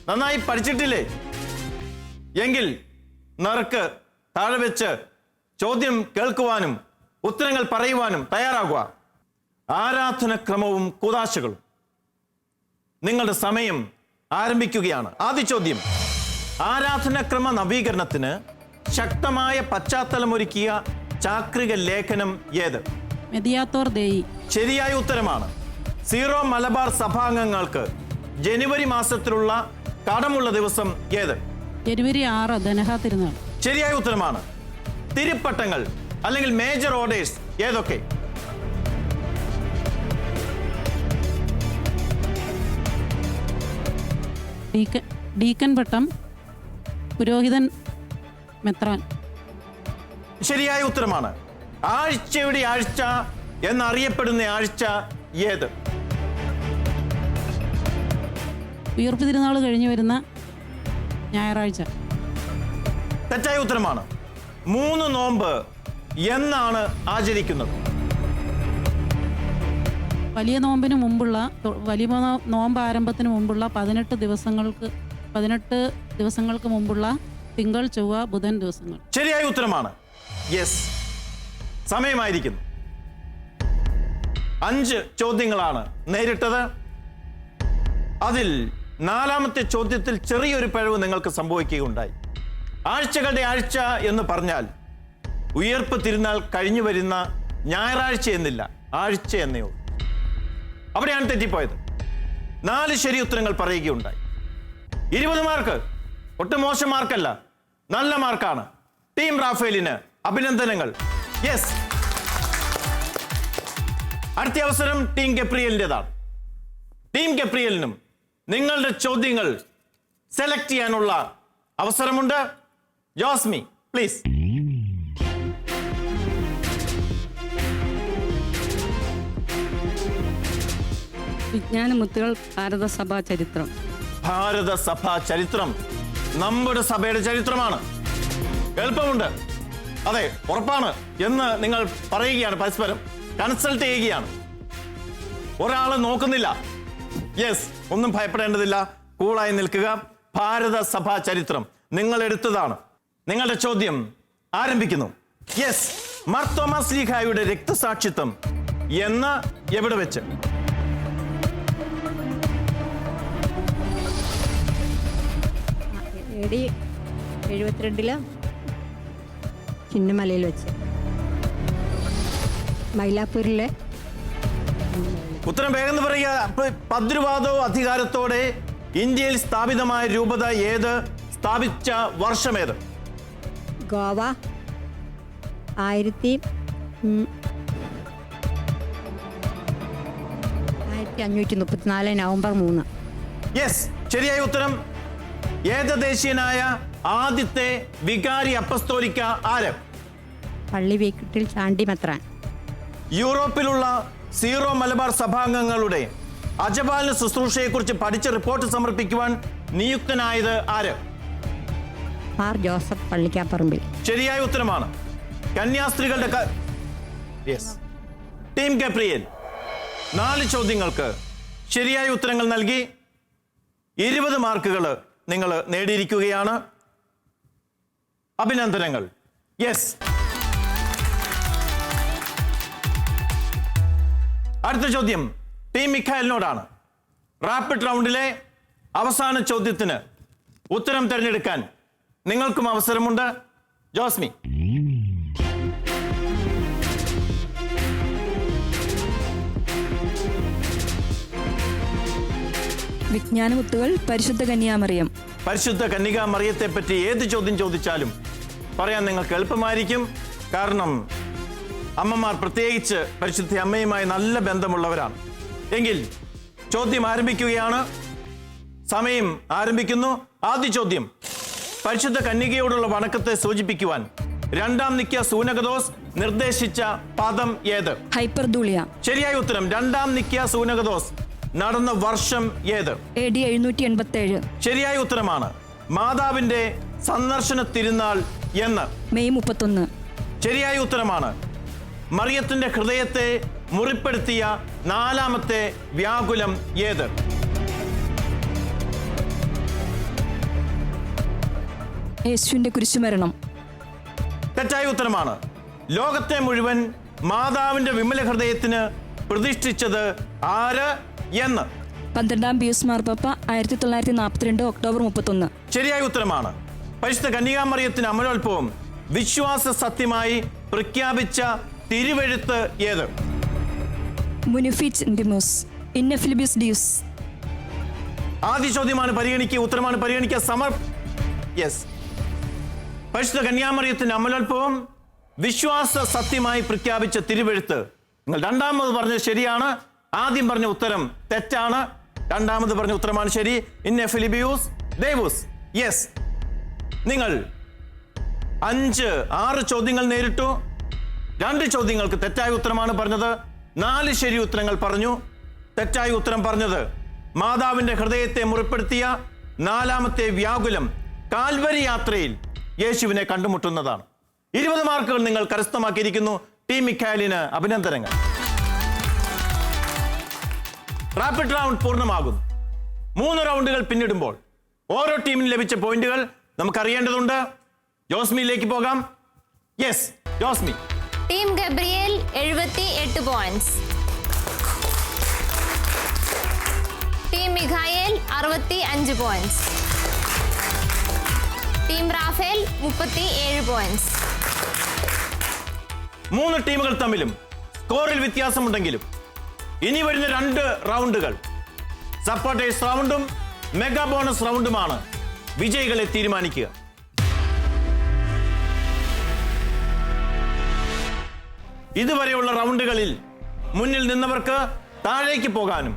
[SPEAKER 8] നന്നായി പഠിച്ചിട്ടില്ലേ? എങ്കിൽ നറുക്ക് താഴെ വെച്ച് ചോദ്യം കേൾക്കുവാനും ഉത്തരങ്ങൾ പറയുവാനും തയ്യാറാകുക. ആരാധനക്രമവും കൂതാശകളും. നിങ്ങളുടെ സമയം ആരംഭിക്കുകയാണ്. ആദ്യ ചോദ്യം. ആരാധനക്രമ നവീകരണത്തിന് ശക്തമായ പശ്ചാത്തലമൊരുക്കിയ ചാക്രിക ലേഖനം ഏത്?
[SPEAKER 9] മെദിയാത്തോർ ദേയി.
[SPEAKER 8] ശരിയായ ഉത്തരമാണ്. സീറോ മലബാർ സഭാംഗങ്ങൾക്ക് ജനുവരി മാസത്തിലുള്ള കടമുള്ള ദിവസം ഏത്?
[SPEAKER 9] ജനുവരി 6 ധനഹ തിരുനാൾ.
[SPEAKER 8] ശരിയായ ഉത്തരമാണ്. തിരുപ്പട്ടങ്ങൾ അല്ലെങ്കിൽ മേജർ ഓർഡേഴ്സ് ഏതൊക്കെ?
[SPEAKER 9] ഡീക്കൻ പട്ടം, പുരോഹിതൻ, മെത്രാൻ.
[SPEAKER 8] ശരിയായ ഉത്തരമാണ്. ആഴ്ചയുടെ ആഴ്ച എന്നറിയപ്പെടുന്ന ആഴ്ച ഏത്?
[SPEAKER 9] ഉയർപ്പ് തിരുനാൾ കഴിഞ്ഞു വരുന്ന ഞായറാഴ്ച.
[SPEAKER 8] തെറ്റായ ഉത്തരമാണ്. 3 നോമ്പ് എന്നാണ് ആചരിക്കുന്നത്?
[SPEAKER 9] വലിയ നോമ്പിന് മുമ്പുള്ള വലിയ നോമ്പ് ആരംഭത്തിന് മുമ്പുള്ള 18 ദിവസങ്ങൾക്ക് മുമ്പുള്ള തിങ്കൾ, ചൊവ്വ, ബുധൻ ദിവസങ്ങൾ.
[SPEAKER 8] ശരിയായ ഉത്തരമാണ്. യെസ്, സമയമായിരിക്കുന്നു. 5 ചോദ്യങ്ങളാണ് നേരിട്ടത്. അതിൽ 4ാമത്തെ ചോദ്യത്തിൽ ചെറിയൊരു പിഴവ് നിങ്ങൾക്ക് സംഭവിക്കുകയുണ്ടായി. ആഴ്ചകളുടെ ആഴ്ച എന്ന് പറഞ്ഞാൽ ഉയർപ്പ് തിരുനാൾ കഴിഞ്ഞു വരുന്ന ഞായറാഴ്ച എന്നില്ല, ആഴ്ച എന്നേ ഉള്ളൂ. അവിടെയാണ് തെറ്റിപ്പോയത്. 4 ശരി ഉത്തരങ്ങൾ പറയുകയുണ്ടായി. 20 മാർക്ക്. ഒട്ടും മോശം മാർക്കല്ല, നല്ല മാർക്കാണ്. ടീം റാഫേലിന് അഭിനന്ദനങ്ങൾ. യെസ്. അടുത്ത അവസരം ടീം ഗബ്രിയേലിൻ്റെതാണ്. ടീം ഗബ്രിയേലിനും നിങ്ങളുടെ ചോദ്യങ്ങൾ സെലക്ട് ചെയ്യാനുള്ള അവസരമുണ്ട്. ജോസ്മി, പ്ലീസ്.
[SPEAKER 6] വിജ്ഞാനമുത്തുകൾ ഭാരതസഭാ ചരിത്രം.
[SPEAKER 8] ഭാരതസഭാ ചരിത്രം നമ്മുടെ സഭയുടെ ചരിത്രമാണ്. എളുപ്പമുണ്ട്. അതെ, ഉറപ്പാണ് എന്ന് നിങ്ങൾ പറയുകയാണ്, പരസ്പരം കൺസൾട്ട് ചെയ്യുകയാണ്. ഒരാൾ നോക്കുന്നില്ല. യെസ്, ഒന്നും ഭയപ്പെടേണ്ടതില്ല, കൂളായി നിൽക്കുക. ഭാരതസഭാ ചരിത്രം നിങ്ങൾ എടുത്തതാണ്. നിങ്ങളുടെ ചോദ്യം ആരംഭിക്കുന്നു. യെസ്. മാർത്തോമാ ശ്ലീഹായുടെ രക്തസാക്ഷിത്വം എന്ന് എവിടെ വെച്ച്?
[SPEAKER 4] AD 72 ചിന്നമലയിൽ വെച്ച്, മൈലാപ്പൂരിലെ.
[SPEAKER 8] ഉത്തരം വേഗം പറയുക. പദ്രുവാദോ അധികാരത്തോടെ ഇന്ത്യയിൽ സ്ഥാപിതമായ രൂപത ഏത്? സ്ഥാപിച്ച വർഷമേത്?
[SPEAKER 4] ഗോവ 1534 നവംബർ 3.
[SPEAKER 8] യെസ്, ശരിയായ ഉത്തരം. ഏകദേശീയനായ ആദ്യത്തെ വികാരി അപ്പസ്തോലിക്ക ആര്?
[SPEAKER 4] പള്ളി വീട്ടിൽ ചാണ്ടിമെത്രാൻ.
[SPEAKER 8] യൂറോപ്പിലുള്ള സീറോ മലബാർ സഭാംഗങ്ങളുടെ അജപാലന ശുശ്രൂഷയെക്കുറിച്ച് പഠിച്ച് റിപ്പോർട്ട് സമർപ്പിക്കുവാൻ നിയുക്തനായത് ആര്?
[SPEAKER 4] ആർ ജോസഫ് പള്ളിക്കാപ്പറമ്പിൽ.
[SPEAKER 8] ശരിയായ ഉത്തരമാണ്. കന്യാസ്ത്രീകളുടെ ടീം ഗബ്രിയേൽ 4 ചോദ്യങ്ങൾക്ക് ശരിയായ ഉത്തരങ്ങൾ നൽകി 20 മാർക്കുകൾ നിങ്ങൾ നേടിയിരിക്കുകയാണ്. അഭിനന്ദനങ്ങൾ. യെസ്, അടുത്ത ചോദ്യം ടീം മിഖായലിനോടാണ്. റാപ്പിഡ് റൗണ്ടിലെ അവസാന ചോദ്യത്തിന് ഉത്തരം തിരഞ്ഞെടുക്കാൻ നിങ്ങൾക്കും അവസരമുണ്ട്. ജോസ്മി,
[SPEAKER 5] വിജ്ഞാനമുത്തുകൾ പരിശുദ്ധ കന്യാമറിയം.
[SPEAKER 8] പരിശുദ്ധ കന്യകാ മറിയത്തെ പറ്റി ഏത് ചോദ്യം ചോദിച്ചാലും പറയാൻ നിങ്ങൾക്ക് എളുപ്പമായിരിക്കും. കാരണം അമ്മമാർ പ്രത്യേകിച്ച് പരിശുദ്ധ അമ്മയുമായി നല്ല ബന്ധമുള്ളവരാണ്. എങ്കിൽ ചോദ്യം ആരംഭിക്കുകയാണ്. സമയം ആരംഭിക്കുന്നു. ആദ്യ ചോദ്യം, പരിശുദ്ധ കന്യകയോടുള്ള വണക്കത്തെ സൂചിപ്പിക്കുവാൻ രണ്ടാം നിക്യ സൂനകദോസ് നിർദ്ദേശിച്ച പദം ഏത്?
[SPEAKER 5] ഹൈപ്പർദൂളിയ.
[SPEAKER 8] ശരിയായ ഉത്തരം. രണ്ടാം നിക്യ സൂനകദോസ് നടന്ന വർഷം ഏത്?
[SPEAKER 5] AD 787.
[SPEAKER 8] ശരിയായ ഉത്തരമാണ്. മാതാവിന്റെ സന്ദർശന തിരുനാൾ എന്ന്?
[SPEAKER 5] മെയ് 31.
[SPEAKER 8] ശരിയായ ഉത്തരമാണ്. മറിയത്തിന്റെ ഹൃദയത്തെ മുറിപ്പെടുത്തിയ 4ാമത്തെ വ്യാകുലം ഏത്?
[SPEAKER 5] യേശുവിന്റെ കുരിശുമരണം.
[SPEAKER 8] തെറ്റായ ഉത്തരമാണ്. ലോകത്തെ മുഴുവൻ മാതാവിന്റെ വിമല ഹൃദയത്തിന് പ്രതിഷ്ഠിച്ചത് ആര് എന്ന്?
[SPEAKER 5] 12ാം പിയൂസ് മാർപ്പാപ്പ 1942 ഒക്ടോബർ 31.
[SPEAKER 8] ശരിയായ ഉത്തരമാണ്. പരിശുദ്ധ കന്യകാമറിയത്തിന് അമലോത്ഭവം വിശ്വാസ സത്യമായി പ്രഖ്യാപിച്ച തിരുവെഴുത്ത് ഏത്?
[SPEAKER 5] മുനിഫിറ്റിമോസ് ഇന്നഫിലിബിസ് ഡിയൂസ്.
[SPEAKER 8] ആദ്യ ചോദ്യമാണ് പരിഗണിക്കുക, ഉത്തരമാണ് പരിഗണിക്കുക. യെസ്, പരിശുദ്ധ കന്യാമറിയത്തിന്റെ അമലോത്ഭവം വിശ്വാസ സത്യമായി പ്രഖ്യാപിച്ച തിരുവെഴുത്ത്. നിങ്ങൾ രണ്ടാമത് പറഞ്ഞത് ശരിയാണ്. ആദ്യം പറഞ്ഞ ഉത്തരം തെറ്റാണ്. രണ്ടാമത് പറഞ്ഞ ഉത്തരമാണ് ശരി. ഇന്നഫിലിബിയൂസ് ദേവൂസ്. യെസ്, നിങ്ങൾ 5-6 ചോദ്യങ്ങൾ നേരിട്ടു. 2 ചോദ്യങ്ങൾക്ക് തെറ്റായ ഉത്തരമാണ് പറഞ്ഞത്. 4 ശരി ഉത്തരങ്ങൾ പറഞ്ഞു. തെറ്റായ ഉത്തരം പറഞ്ഞത് മാതാവിന്റെ ഹൃദയത്തെ മുറിപ്പെടുത്തിയ 4ാമത്തെ വ്യാകുലം കാൽവരി യാത്രയിൽ യേശുവിനെ കണ്ടുമുട്ടുന്നതാണ്. 20 മാർക്കുകൾ നിങ്ങൾ കരസ്ഥമാക്കിയിരിക്കുന്നു. ടീം മിഖായലിന് അഭിനന്ദനങ്ങൾ. റാപ്പിഡ് റൗണ്ട് പൂർണ്ണമാകുന്നു. 3 റൗണ്ടുകൾ പിന്നിടുമ്പോൾ ഓരോ ടീമിനും ലഭിച്ച പോയിന്റുകൾ നമുക്കറിയേണ്ടതുണ്ട്. ജോസ്മിയിലേക്ക് പോകാം. Yes, Josmi.
[SPEAKER 2] Team Gabriel 78 points. Team Mikhael 65 points. Team Raphael 37 points.
[SPEAKER 8] 3 ടീമുകൾ തമ്മിലും സ്കോറിൽ വ്യത്യാസമുണ്ടെങ്കിലും ഇനി വരുന്ന 2 റൗണ്ടുകൾ സപ്പോർട്ടേഴ്സ് റൗണ്ടും മെഗാ ബോണസ് റൗണ്ടുമാണ് വിജയികളെ തീരുമാനിക്കുക. ഇതുവരെയുള്ള റൗണ്ടുകളിൽ മുന്നിൽ നിന്നവർക്ക് താഴേക്ക് പോകാനും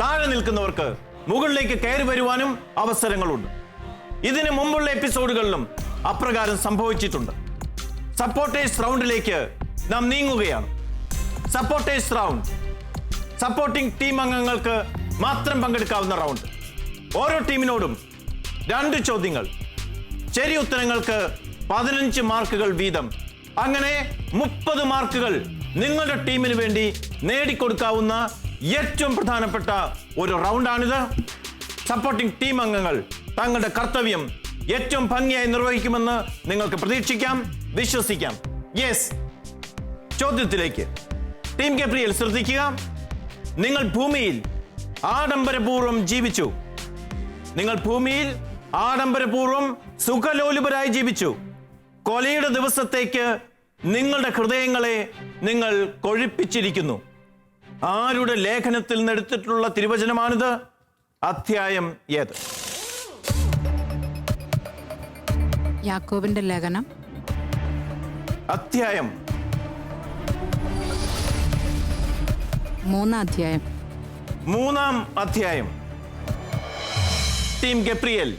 [SPEAKER 8] താഴെ നിൽക്കുന്നവർക്ക് മുകളിലേക്ക് കയറി വരുവാനും അവസരങ്ങളുണ്ട്. ഇതിനു മുമ്പുള്ള എപ്പിസോഡുകളിലും അപ്രകാരം സംഭവിച്ചിട്ടുണ്ട്. സപ്പോർട്ടേഴ്സ് റൗണ്ടിലേക്ക് നാം നീങ്ങുകയാണ്. സപ്പോർട്ടേഴ്സ് റൗണ്ട് സപ്പോർട്ടിംഗ് ടീം അംഗങ്ങൾക്ക് മാത്രം പങ്കെടുക്കാവുന്ന റൗണ്ട്. ഓരോ ടീമിനോടും 2 ചോദ്യങ്ങൾ. ശരി ഉത്തരങ്ങൾക്ക് 15 മാർക്കുകൾ വീതം. അങ്ങനെ 30 മാർക്കുകൾ നിങ്ങളുടെ ടീമിന് വേണ്ടി നേടിക്കൊടുക്കാവുന്ന ഏറ്റവും പ്രധാനപ്പെട്ട ഒരു റൗണ്ടാണിത്. സപ്പോർട്ടിംഗ് ടീം അംഗങ്ങൾ തങ്ങളുടെ കർത്തവ്യം ഏറ്റവും ഭംഗിയായി നിർവഹിക്കുമെന്ന് നിങ്ങൾക്ക് പ്രതീക്ഷിക്കാം, വിശ്വസിക്കാം. യെസ്, ചോദ്യത്തിലേക്ക്. ടീം ഗബ്രിയേൽ ശ്രദ്ധിക്കുക. നിങ്ങൾ ഭൂമിയിൽ ആഡംബരപൂർവ്വം ജീവിച്ചു. നിങ്ങൾ ഭൂമിയിൽ ആഡംബരപൂർവ്വം സുഖലോലുപരായി ജീവിച്ചു. കൊലയുടെ ദിവസത്തേക്ക് നിങ്ങളുടെ ഹൃദയങ്ങളെ നിങ്ങൾ കൊഴുപ്പിച്ചിരിക്കുന്നു. ആരുടെ ലേഖനത്തിൽ നിന്നെടുത്തിട്ടുള്ള തിരുവചനമാണിത്? അധ്യായം ഏത്?
[SPEAKER 9] യാക്കോബിന്റെ ലേഖനം.
[SPEAKER 8] അധ്യായം
[SPEAKER 9] 3-ാം അധ്യായം.
[SPEAKER 8] 3-ാം അധ്യായം. ടീം ഗബ്രിയേൽ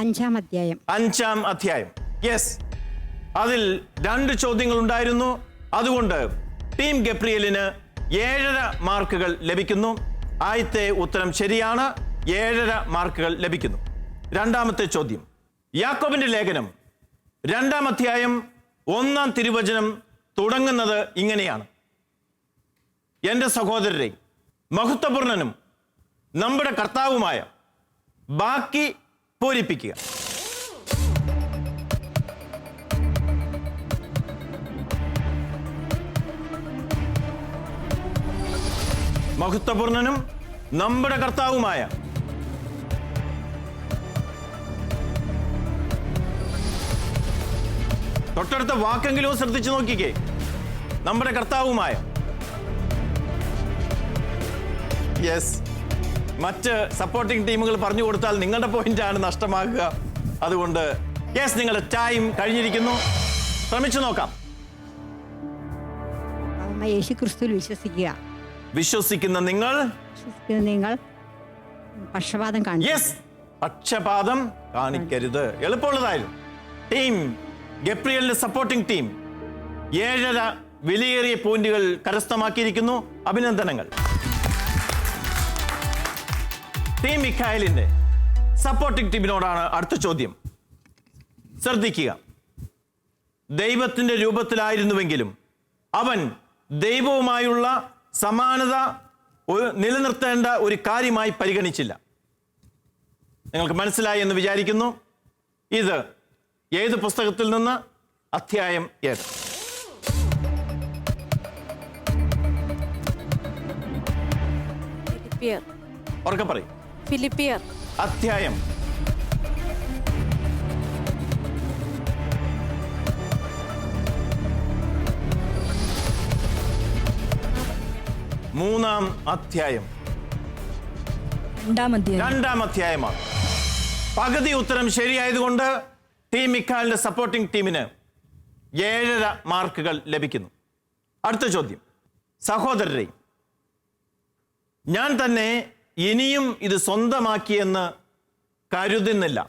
[SPEAKER 4] 5-ാം അധ്യായം.
[SPEAKER 8] 5-ാം അധ്യായം. യെസ്, അതിൽ 2 ചോദ്യങ്ങൾ ഉണ്ടായിരുന്നു. അതുകൊണ്ട് ടീം ഗബ്രിയലിന് 7.5 മാർക്കുകൾ ലഭിക്കുന്നു. ആദ്യത്തെ ഉത്തരം ശരിയാണ്, 7.5 മാർക്കുകൾ ലഭിക്കുന്നു. രണ്ടാമത്തെ ചോദ്യം, യാക്കോബിന്റെ ലേഖനം 2-ാം അധ്യായം 1-ാം തിരുവചനം തുടങ്ങുന്നത് ഇങ്ങനെയാണ്: എൻ്റെ സഹോദരരെ, മഹത്വപൂർണനും നമ്മുടെ കർത്താവുമായ ബാക്കി പൂരിപ്പിക്കുക. മഹത്വപൂർണനും നമ്മുടെ കർത്താവുമായ തൊട്ടടുത്ത വാക്കെങ്കിലും ശ്രദ്ധിച്ചു നോക്കിക്കേ. നമ്മുടെ കർത്താവുമായ. യെസ്, മറ്റ് സപ്പോർട്ടിംഗ് ടീമുകൾ പറഞ്ഞു കൊടുത്താൽ നിങ്ങളുടെ പോയിന്റാണ് നഷ്ടമാകുക. അതുകൊണ്ട് യെസ്, നിങ്ങളുടെ ടൈം കഴിഞ്ഞിരിക്കുന്നു. ശ്രമിച്ചു നോക്കാം.
[SPEAKER 4] യേശു ക്രിസ്തുവിൽ
[SPEAKER 8] വിശ്വസിക്കുന്ന നിങ്ങൾ
[SPEAKER 4] പക്ഷപാതം കാണിക്കും.
[SPEAKER 8] യെസ്, പക്ഷപാതം കാണിക്കരുത്. എളുപ്പമുള്ളതായിരുന്നു. ടീം ഗബ്രിയലിന്റെ സപ്പോർട്ടിംഗ് ടീം 7.5 വിലയേറിയ പോയിന്റുകൾ കരസ്ഥമാക്കിയിരിക്കുന്നു. അഭിനന്ദനങ്ങൾ. ടീം മിഖായലിന്റെ സപ്പോർട്ടിംഗ് ടീമിനോടാണ് അടുത്ത ചോദ്യം. ശ്രദ്ധിക്കുക. ദൈവത്തിന്റെ രൂപത്തിലായിരുന്നുവെങ്കിലും അവൻ ദൈവവുമായുള്ള സമാനത നിലനിർത്തേണ്ട ഒരു കാര്യമായി പരിഗണിച്ചില്ല. നിങ്ങൾക്ക് മനസ്സിലായി എന്ന് വിചാരിക്കുന്നു. ഇത് ഏത് പുസ്തകത്തിൽ നിന്ന്? അധ്യായം 7. ഉറക്കെ പറയും.
[SPEAKER 5] ഫിലിപ്പിയർ
[SPEAKER 8] അധ്യായം 3-ാം അധ്യായം 2-ാം അധ്യായമാണ്. പകുതി ഉത്തരം ശരിയായതുകൊണ്ട് ടീം മിഖായലിന്റെ സപ്പോർട്ടിംഗ് ടീമിന് 7.5 മാർക്കുകൾ ലഭിക്കുന്നു. അടുത്ത ചോദ്യം. സഹോദരരെ, ഞാൻ തന്നെ ഇനിയും ഇത് സ്വന്തമാക്കിയെന്ന് കരുതുന്നില്ല.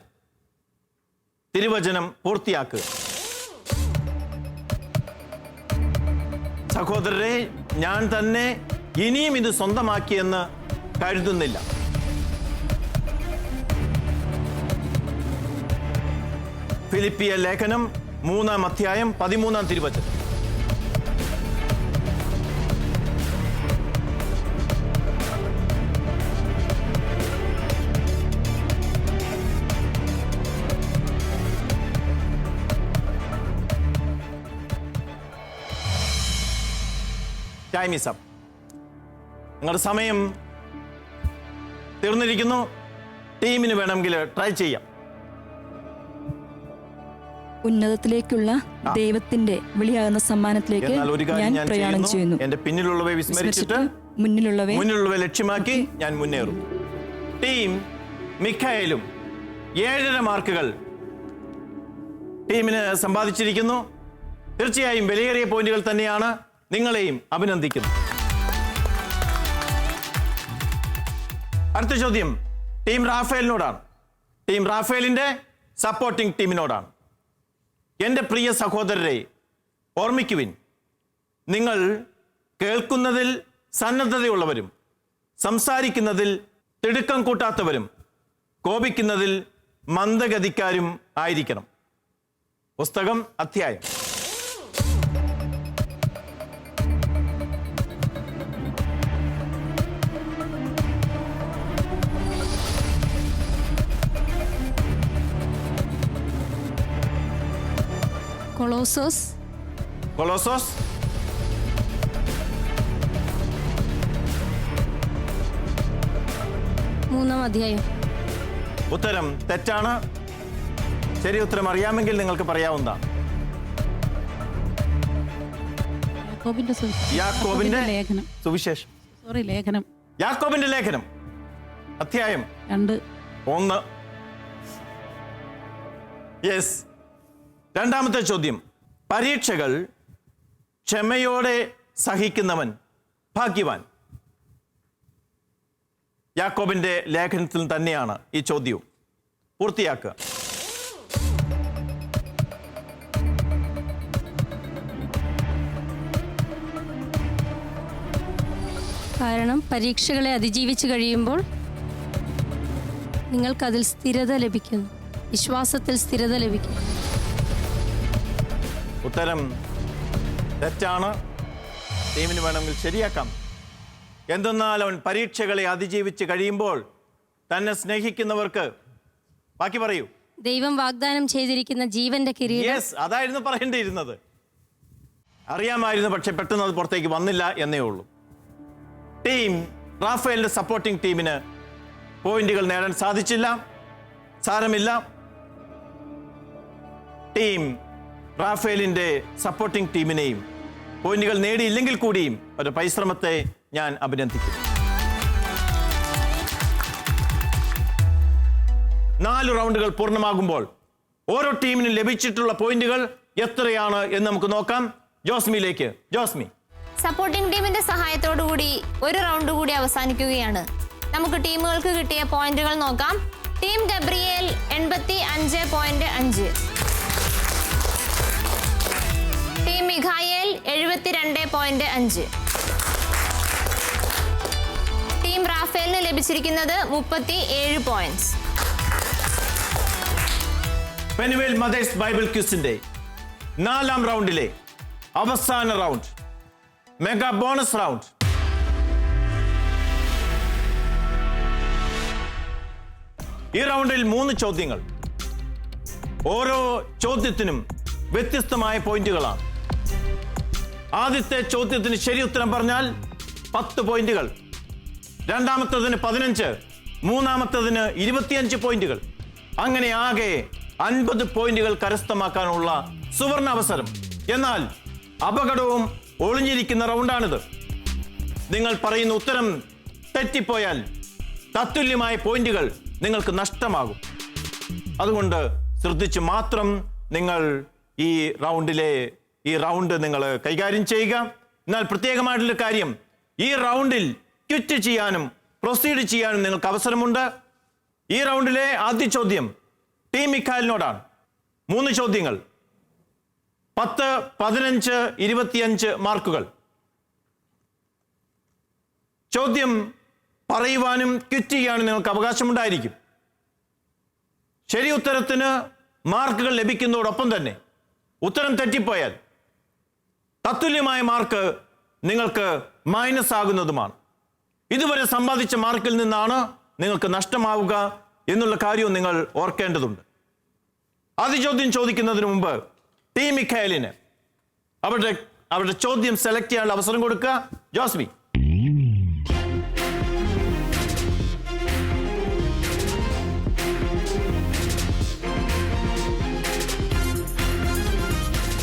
[SPEAKER 8] തിരുവചനം പൂർത്തിയാക്കുക. സഹോദരരെ, ഞാൻ തന്നെ ഇനിയും ഇത് സ്വന്തമാക്കിയെന്ന് കരുതുന്നില്ല. ഫിലിപ്പിയ ലേഖനം 3-ാം അധ്യായം 13-ാം തിരുവചനം. Time is up. നിങ്ങളുടെ സമയം തീർന്നിരിക്കുന്നു. ടീമിന് വേണമെങ്കിൽ ട്രൈ ചെയ്യാം.
[SPEAKER 5] ഉന്നതത്തിലേക്കുള്ള ദൈവത്തിന്റെ വിളിയാകുന്ന സമ്മാനത്തിലേക്ക് ഞാൻ പ്രയാണം ചെയ്യുന്നു.
[SPEAKER 8] എന്റെ പിന്നിലുള്ളവയെ വിസ്മരിച്ചിട്ട് മുന്നിലുള്ളവയെ ലക്ഷ്യമാക്കി ഞാൻ മുന്നേറും. ടീം മിഖായലും 7.5 മാർക്കുകൾ ടീമിന് സമ്പാദിച്ചിരിക്കുന്നു. തീർച്ചയായും വിലയേറിയ പോയിന്റുകൾ തന്നെയാണ്. നിങ്ങളെയും അഭിനന്ദിക്കുന്നു. അടുത്ത ചോദ്യം ടീം റാഫേലിനോടാണ്. ടീം റാഫേലിന്റെ സപ്പോർട്ടിംഗ് ടീമിനോടാണ്. എൻ്റെ പ്രിയ സഹോദരരെ, ഓർമ്മിക്കുവിൻ, നിങ്ങൾ കേൾക്കുന്നതിൽ സന്നദ്ധതയുള്ളവരും സംസാരിക്കുന്നതിൽ തിടുക്കം കൂട്ടാത്തവരും കോപിക്കുന്നതിൽ മന്ദഗതിക്കാരും ആയിരിക്കണം. പുസ്തകം അധ്യായം.
[SPEAKER 10] കൊളോസോസ് 3-ാം അധ്യായം.
[SPEAKER 8] ഉത്തരം തെറ്റാണ്. ശരി ഉത്തരം അറിയാമെങ്കിൽ നിങ്ങൾക്ക് പറയാവുന്നതാണ്. യാക്കോബിന്റെ സുവിശേഷം. യാക്കോബിന്റെ ലേഖനം അധ്യായം 1. യെസ്. രണ്ടാമത്തെ ചോദ്യം. പരീക്ഷകൾ ക്ഷമയോടെ സഹിക്കുന്നവൻ ഭാഗ്യവാൻ. യാക്കോബിന്റെ ലേഖനത്തിൽ തന്നെയാണ് ഈ ചോദ്യവും. പൂർത്തിയാക്കുക.
[SPEAKER 10] കാരണം പരീക്ഷകളെ അതിജീവിച്ച് കഴിയുമ്പോൾ നിങ്ങൾക്കതിൽ സ്ഥിരത ലഭിക്കുന്നു, വിശ്വാസത്തിൽ സ്ഥിരത ലഭിക്കുന്നു.
[SPEAKER 8] ഉത്തരം തെറ്റാണ്. ടീമിന് വേണമെങ്കിൽ ശരിയാക്കാം. എന്തെന്നാൽ അവൻ പരീക്ഷകളെ അതിജീവിച്ച് കഴിയുമ്പോൾ തന്നെ സ്നേഹിക്കുന്നവർക്ക്, ബാക്കി പറയൂ.
[SPEAKER 10] ദൈവം വാഗ്ദാനം ചെയ്തിരിക്കുന്ന ജീവന്റെ കിരീടം.
[SPEAKER 8] യെസ്, അതായിരുന്നു പറയേണ്ടിയിരുന്നത്. അറിയാമായിരുന്നു, പക്ഷെ പെട്ടെന്ന് അത് പുറത്തേക്ക് വന്നില്ല എന്നേ ഉള്ളൂ. ടീം റാഫേലിന്റെ സപ്പോർട്ടിംഗ് ടീമിന് പോയിന്റുകൾ നേടാൻ സാധിച്ചില്ല. സാരമില്ല. ടീം റാഫേലിന്റെ സപ്പോർട്ടിംഗ് ടീമിനെയും പോയിന്റുകൾ നേടിയില്ലെങ്കിൽ കൂടിയും ഒരു പരിശ്രമത്തെ ഞാൻ അഭിനന്ദിക്കുന്നു. 4 റൗണ്ടുകൾ പൂർണ്ണമാകുമ്പോൾ ഓരോ ടീമിനും ലഭിച്ചിട്ടുള്ള പോയിന്റുകൾ എത്രയാണ് എന്ന് നമുക്ക് നോക്കാം. ജോസ്മിയിലേക്ക്. ജോസ്മി.
[SPEAKER 2] സപ്പോർട്ടിംഗ് ടീമിന്റെ സഹായത്തോടുകൂടി ഒരു റൗണ്ട് കൂടി അവസാനിക്കുകയാണ്. നമുക്ക് ടീമുകൾക്ക് കിട്ടിയ പോയിന്റുകൾ നോക്കാം. Team Gabriel 85.5, team Mikhael 72.5, team റാഫേലിന് ലഭിച്ചിരിക്കുന്നത് 37 പോയിന്റ്സ്.
[SPEAKER 8] പെനുവേൽ മദേഴ്സ് ബൈബിൾ ക്വിസിന്റെ 4ാം റൗണ്ടിലെ അവസാന റൗണ്ട്, മെഗാ ബോണസ് റൗണ്ട്. ഈ റൗണ്ടിൽ 3 ചോദ്യങ്ങൾ. ഓരോ ചോദ്യത്തിനും വ്യത്യസ്തമായ പോയിന്റുകളാണ്. ആദ്യത്തെ ചോദ്യത്തിന് ശരി ഉത്തരം പറഞ്ഞാൽ 10 പോയിന്റുകൾ, രണ്ടാമത്തതിന് 15, മൂന്നാമത്തതിന് 25 പോയിന്റുകൾ. അങ്ങനെ ആകെ 50 പോയിന്റുകൾ കരസ്ഥമാക്കാനുള്ള സുവർണ അവസരം. എന്നാൽ അപകടവും ഒളിഞ്ഞിരിക്കുന്ന റൗണ്ടാണിത്. നിങ്ങൾ പറയുന്ന ഉത്തരം തെറ്റിപ്പോയാൽ തത്തുല്യമായ പോയിന്റുകൾ നിങ്ങൾക്ക് നഷ്ടമാകും. അതുകൊണ്ട് ശ്രദ്ധിച്ച് മാത്രം നിങ്ങൾ ഈ റൗണ്ട് നിങ്ങൾ കൈകാര്യം ചെയ്യുക. എന്നാൽ പ്രത്യേകമായിട്ടുള്ള കാര്യം, ഈ റൗണ്ടിൽ ക്വിറ്റ് ചെയ്യാനും പ്രൊസീഡ് ചെയ്യാനും നിങ്ങൾക്ക് അവസരമുണ്ട്. ഈ റൗണ്ടിലെ ആദ്യ ചോദ്യം ടീം മിഖായലിനോടാണ്. 3 ചോദ്യങ്ങൾ, 10, 15, 25 മാർക്കുകൾ. ചോദ്യം പറയുവാനും ക്വിറ്റ് ചെയ്യാനും നിങ്ങൾക്ക് അവകാശമുണ്ടായിരിക്കും. ശരി ഉത്തരത്തിന് മാർക്കുകൾ ലഭിക്കുന്നതോടൊപ്പം തന്നെ ഉത്തരം തെറ്റിപ്പോയാൽ തത്തുല്യമായ മാർക്ക് നിങ്ങൾക്ക് മൈനസ് ആകുന്നതുമാണ്. ഇതുവരെ സമ്പാദിച്ച മാർക്കിൽ നിന്നാണ് നിങ്ങൾക്ക് നഷ്ടമാവുക എന്നുള്ള കാര്യവും നിങ്ങൾ ഓർക്കേണ്ടതുണ്ട്. ആദ്യ ചോദ്യം ചോദിക്കുന്നതിന് മുമ്പ് ടീം മിഖായലിന് അവരുടെ ചോദ്യം സെലക്ട് ചെയ്യാനുള്ള അവസരം കൊടുക്കുക. ജോസ്മി.